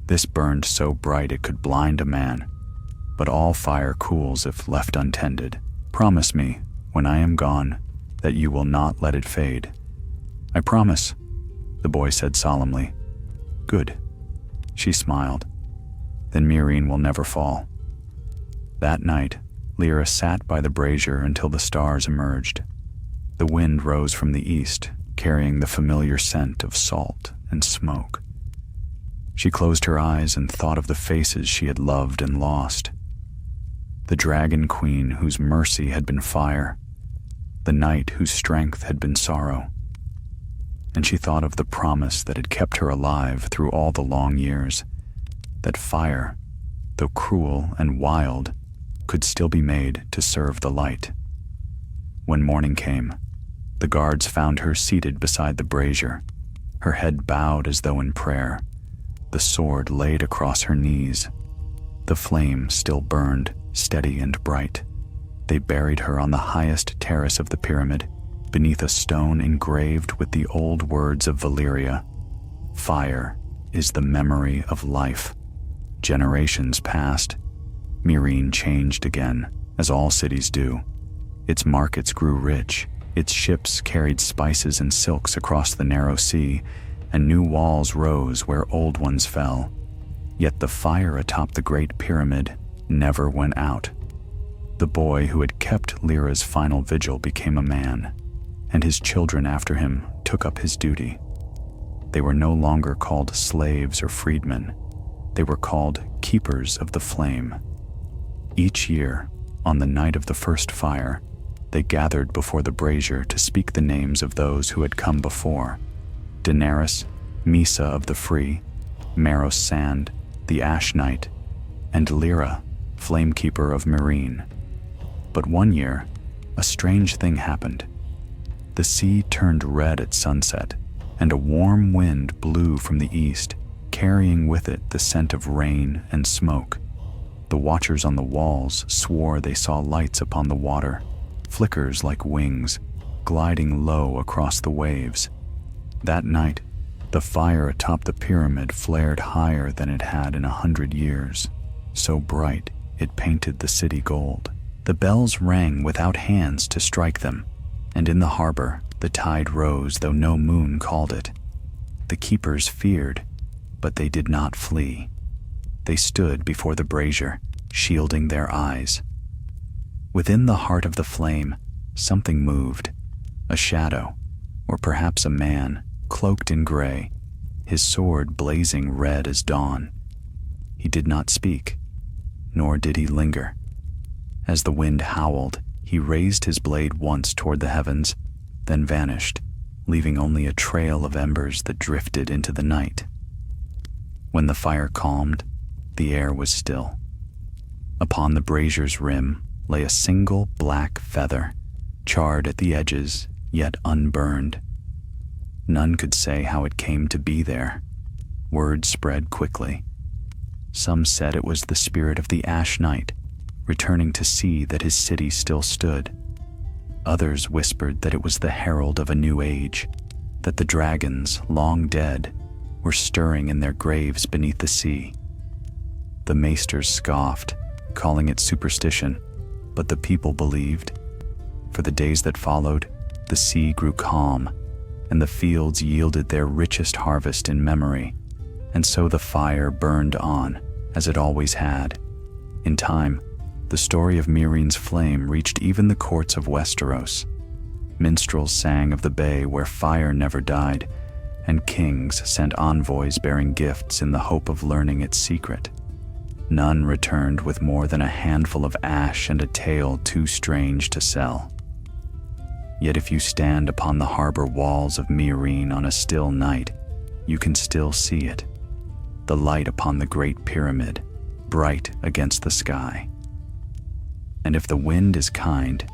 [SPEAKER 1] "this burned so bright it could blind a man, but all fire cools if left untended. Promise me, when I am gone, that you will not let it fade." "I promise," the boy said solemnly. "Good," she smiled. "Then Meereen will never fall." That night, Lyra sat by the brazier until the stars emerged. The wind rose from the east, carrying the familiar scent of salt and smoke. She closed her eyes and thought of the faces she had loved and lost. The dragon queen whose mercy had been fire, the knight whose strength had been sorrow. And she thought of the promise that had kept her alive through all the long years, that fire, though cruel and wild, could still be made to serve the light. When morning came, the guards found her seated beside the brazier, her head bowed as though in prayer, the sword laid across her knees. The flame still burned, steady and bright. They buried her on the highest terrace of the pyramid, beneath a stone engraved with the old words of Valyria. "Fire is the memory of life." Generations passed. Meereen changed again, as all cities do. Its markets grew rich, its ships carried spices and silks across the narrow sea, and new walls rose where old ones fell. Yet the fire atop the Great Pyramid never went out. The boy who had kept Lyra's final vigil became a man, and his children after him took up his duty. They were no longer called slaves or freedmen. They were called keepers of the flame. Each year, on the night of the first fire, they gathered before the brazier to speak the names of those who had come before: Daenerys, Misa of the Free, Maros Sand, the Ash Knight, and Lyra, Flamekeeper of Meereen. But one year, a strange thing happened. The sea turned red at sunset, and a warm wind blew from the east, carrying with it the scent of rain and smoke. The watchers on the walls swore they saw lights upon the water, flickers like wings, gliding low across the waves. That night, the fire atop the pyramid flared higher than it had in 100 years, so bright it painted the city gold. The bells rang without hands to strike them, and in the harbor the tide rose though no moon called it. The keepers feared, but they did not flee. They stood before the brazier, shielding their eyes. Within the heart of the flame, something moved, a shadow, or perhaps a man, cloaked in gray, his sword blazing red as dawn. He did not speak, nor did he linger. As the wind howled, he raised his blade once toward the heavens, then vanished, leaving only a trail of embers that drifted into the night. When the fire calmed, the air was still. Upon the brazier's rim lay a single black feather, charred at the edges, yet unburned. None could say how it came to be there. Word spread quickly. Some said it was the spirit of the Ash Knight, returning to see that his city still stood. Others whispered that it was the herald of a new age, that the dragons, long dead, were stirring in their graves beneath the sea. The maesters scoffed, calling it superstition, but the people believed. For the days that followed, the sea grew calm, and the fields yielded their richest harvest in memory, and so the fire burned on, as it always had. In time, the story of Meereen's flame reached even the courts of Westeros. Minstrels sang of the bay where fire never died, and kings sent envoys bearing gifts in the hope of learning its secret. None returned with more than a handful of ash and a tale too strange to sell. Yet if you stand upon the harbor walls of Meereen on a still night, you can still see it. The light upon the Great Pyramid, bright against the sky. And if the wind is kind,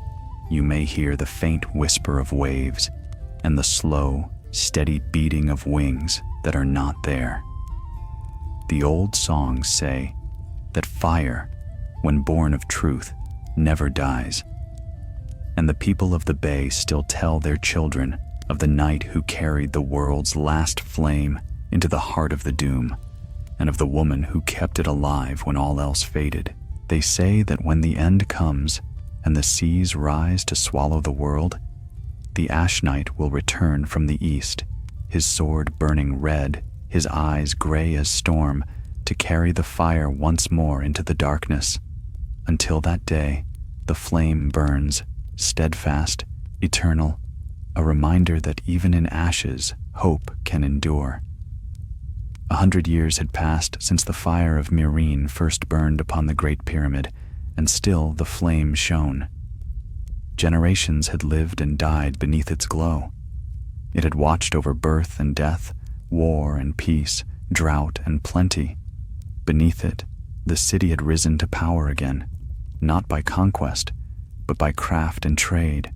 [SPEAKER 1] you may hear the faint whisper of waves and the slow, steady beating of wings that are not there. The old songs say that fire, when born of truth, never dies. And the people of the bay still tell their children of the knight who carried the world's last flame into the heart of the doom, and of the woman who kept it alive when all else faded. They say that when the end comes and the seas rise to swallow the world, the Ash Knight will return from the east, his sword burning red, his eyes gray as storm, to carry the fire once more into the darkness. Until that day, the flame burns, steadfast, eternal, a reminder that even in ashes, hope can endure. 100 years had passed since the fire of Meereen first burned upon the Great Pyramid, and still the flame shone. Generations had lived and died beneath its glow. It had watched over birth and death, war and peace, drought and plenty. Beneath it, the city had risen to power again, not by conquest, but by craft and trade.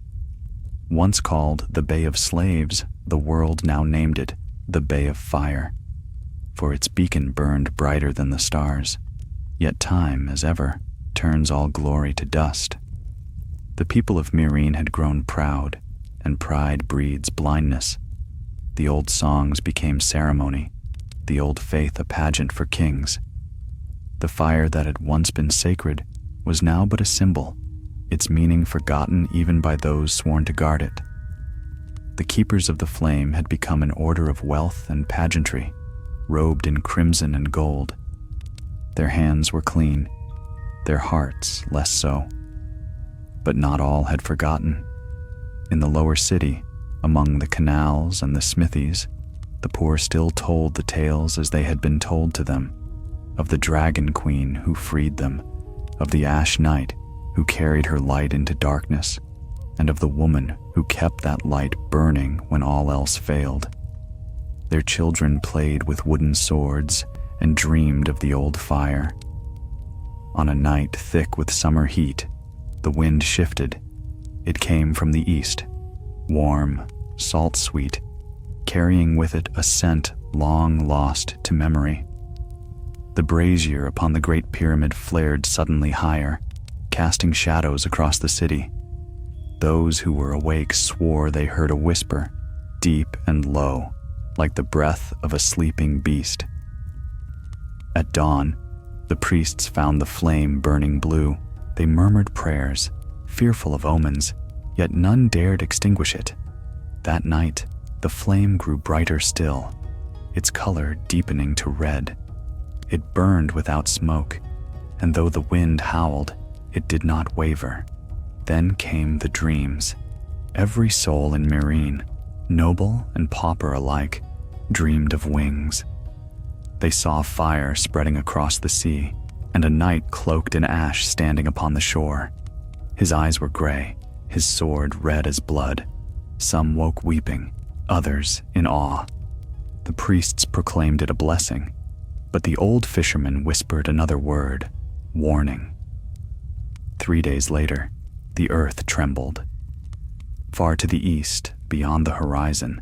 [SPEAKER 1] Once called the Bay of Slaves, the world now named it the Bay of Fire, for its beacon burned brighter than the stars. Yet time, as ever, turns all glory to dust. The people of Meereen had grown proud, and pride breeds blindness. The old songs became ceremony, the old faith a pageant for kings. The fire that had once been sacred was now but a symbol, its meaning forgotten even by those sworn to guard it. The keepers of the flame had become an order of wealth and pageantry, robed in crimson and gold. Their hands were clean, their hearts less so. But not all had forgotten. In the lower city, among the canals and the smithies, the poor still told the tales as they had been told to them, of the Dragon Queen who freed them, of the Ash Knight who carried her light into darkness, and of the woman who kept that light burning when all else failed. Their children played with wooden swords and dreamed of the old fire. On a night thick with summer heat, the wind shifted. It came from the east, warm, salt-sweet, carrying with it a scent long lost to memory. The brazier upon the Great Pyramid flared suddenly higher, casting shadows across the city. Those who were awake swore they heard a whisper, deep and low, like the breath of a sleeping beast. At dawn, the priests found the flame burning blue. They murmured prayers, fearful of omens, yet none dared extinguish it. That night, the flame grew brighter still, its color deepening to red. It burned without smoke, and though the wind howled, it did not waver. Then came the dreams. Every soul in Meereen, noble and pauper alike, dreamed of wings. They saw fire spreading across the sea, and a knight cloaked in ash standing upon the shore. His eyes were gray, his sword red as blood. Some woke weeping, others in awe. The priests proclaimed it a blessing, but the old fisherman whispered another word, warning. 3 days later, the earth trembled. Far to the east, beyond the horizon,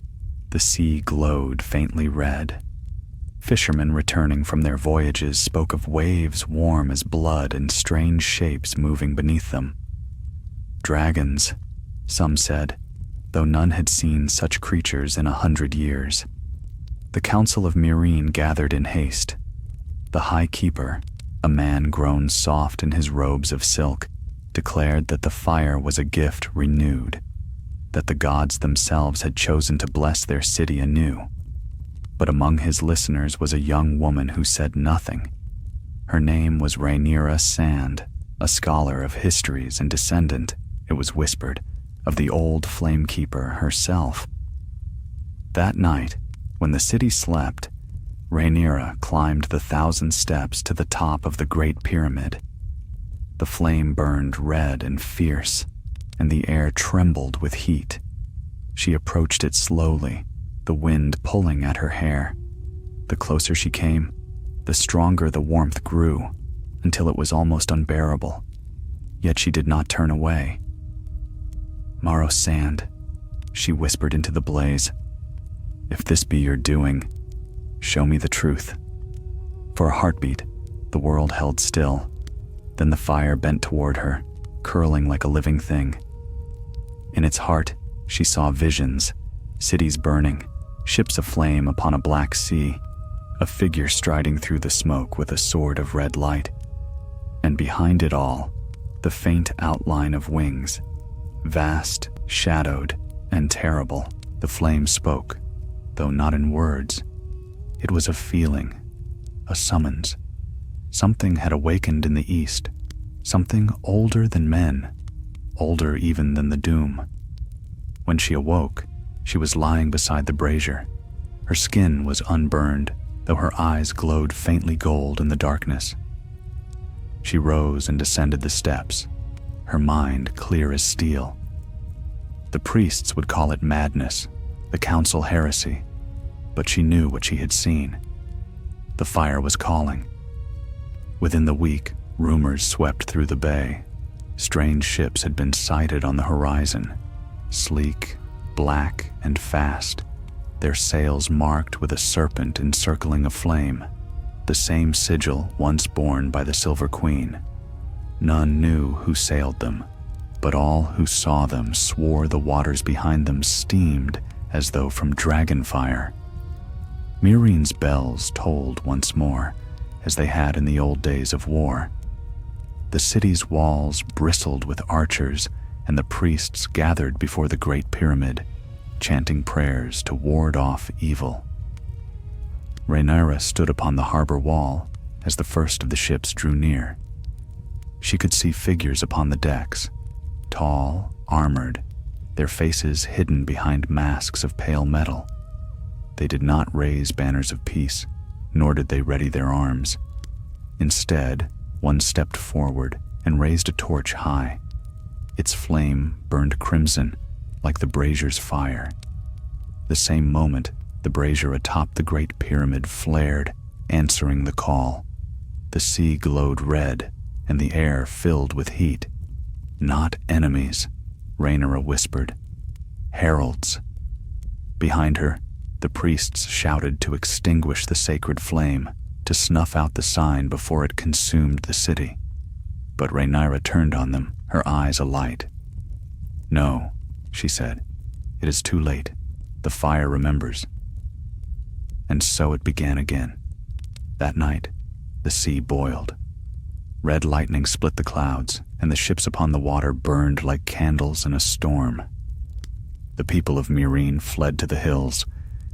[SPEAKER 1] the The sea glowed faintly red. Fishermen returning from their voyages spoke of waves warm as blood and strange shapes moving beneath them. Dragons, some said, though none had seen such creatures in 100 years. The Council of Meereen gathered in haste. The High Keeper, a man grown soft in his robes of silk, declared that the fire was a gift renewed, that the gods themselves had chosen to bless their city anew. But among his listeners was a young woman who said nothing. Her name was Rhaenyra Sand, a scholar of histories and descendant, it was whispered, of the old Flamekeeper herself. That night, when the city slept, Rhaenyra climbed the 1,000 steps to the top of the Great Pyramid. The flame burned red and fierce, and the air trembled with heat. She approached it slowly, the wind pulling at her hair. The closer she came, the stronger the warmth grew, until it was almost unbearable. Yet she did not turn away. "Maro Sand," she whispered into the blaze, "if this be your doing, show me the truth." For a heartbeat, the world held still. Then the fire bent toward her, curling like a living thing. In its heart, she saw visions, cities burning, ships aflame upon a black sea, a figure striding through the smoke with a sword of red light. And behind it all, the faint outline of wings. Vast, shadowed, and terrible, the flame spoke, though not in words. It was a feeling, a summons. Something had awakened in the east, something older than men, older even than the doom. When she awoke, she was lying beside the brazier. Her skin was unburned, though her eyes glowed faintly gold in the darkness. She rose and descended the steps, her mind clear as steel. The priests would call it madness, the council heresy, but she knew what she had seen. The fire was calling. Within the week, rumors swept through the bay. Strange ships had been sighted on the horizon, sleek, black, and fast, their sails marked with a serpent encircling a flame, the same sigil once borne by the Silver Queen. None knew who sailed them, but all who saw them swore the waters behind them steamed as though from dragon fire. Meereen's bells tolled once more, as they had in the old days of war. The city's walls bristled with archers, and the priests gathered before the Great Pyramid, chanting prayers to ward off evil. Rhaenyra stood upon the harbor wall as the first of the ships drew near. She could see figures upon the decks, tall, armored, their faces hidden behind masks of pale metal. They did not raise banners of peace, nor did they ready their arms. Instead, one stepped forward and raised a torch high. Its flame burned crimson, like the brazier's fire. The same moment, the brazier atop the Great Pyramid flared, answering the call. The sea glowed red, and the air filled with heat. "Not enemies," Rhaenyra whispered. "Heralds." Behind her, the priests shouted to extinguish the sacred flame, to snuff out the sign before it consumed the city. But Rhaenyra turned on them, her eyes alight. "No," she said, "it is too late. The fire remembers." And so it began again. That night, the sea boiled. Red lightning split the clouds, and the ships upon the water burned like candles in a storm. The people of Meereen fled to the hills,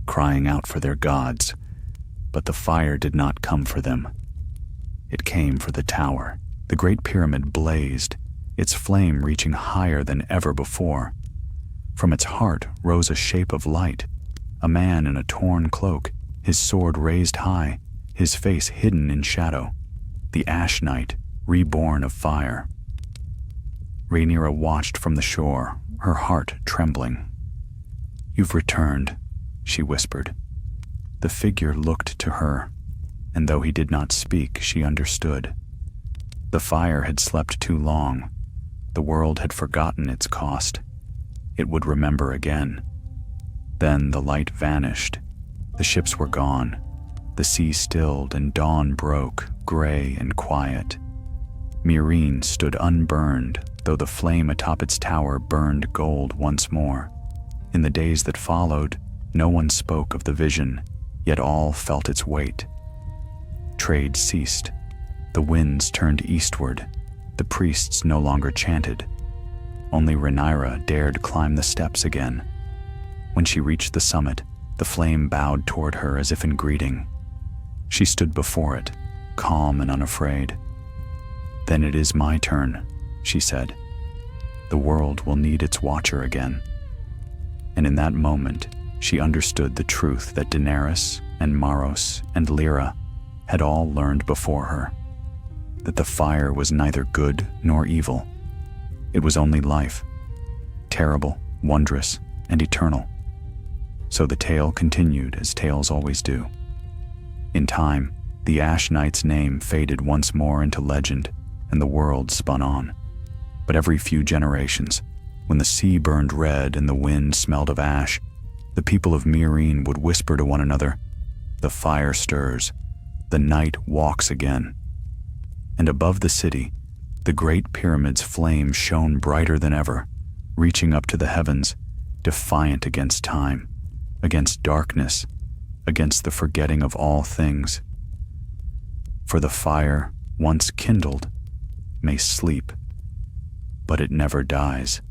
[SPEAKER 1] crying out for their gods, but the fire did not come for them. It came for the tower. The Great Pyramid blazed, its flame reaching higher than ever before. From its heart rose a shape of light, a man in a torn cloak, his sword raised high, his face hidden in shadow, the Ash Knight, reborn of fire. Rhaenyra watched from the shore, her heart trembling. "You've returned," she whispered. The figure looked to her, and though he did not speak, she understood. The fire had slept too long. The world had forgotten its cost. It would remember again. Then the light vanished. The ships were gone. The sea stilled and dawn broke, gray and quiet. Meereen stood unburned, though the flame atop its tower burned gold once more. In the days that followed, no one spoke of the vision, yet all felt its weight. Trade ceased. The winds turned eastward. The priests no longer chanted. Only Rhaenyra dared climb the steps again. When she reached the summit, the flame bowed toward her as if in greeting. She stood before it, calm and unafraid. "Then it is my turn," she said. "The world will need its watcher again." And in that moment, she understood the truth that Daenerys and Maros and Lyra had all learned before her, that the fire was neither good nor evil. It was only life, terrible, wondrous, and eternal. So the tale continued as tales always do. In time, the Ash Knight's name faded once more into legend, and the world spun on. But every few generations, when the sea burned red and the wind smelled of ash, the people of Meereen would whisper to one another, "The fire stirs, the night walks again." And above the city, the great pyramid's flame shone brighter than ever, reaching up to the heavens, defiant against time, against darkness, against the forgetting of all things. For the fire, once kindled, may sleep, but it never dies.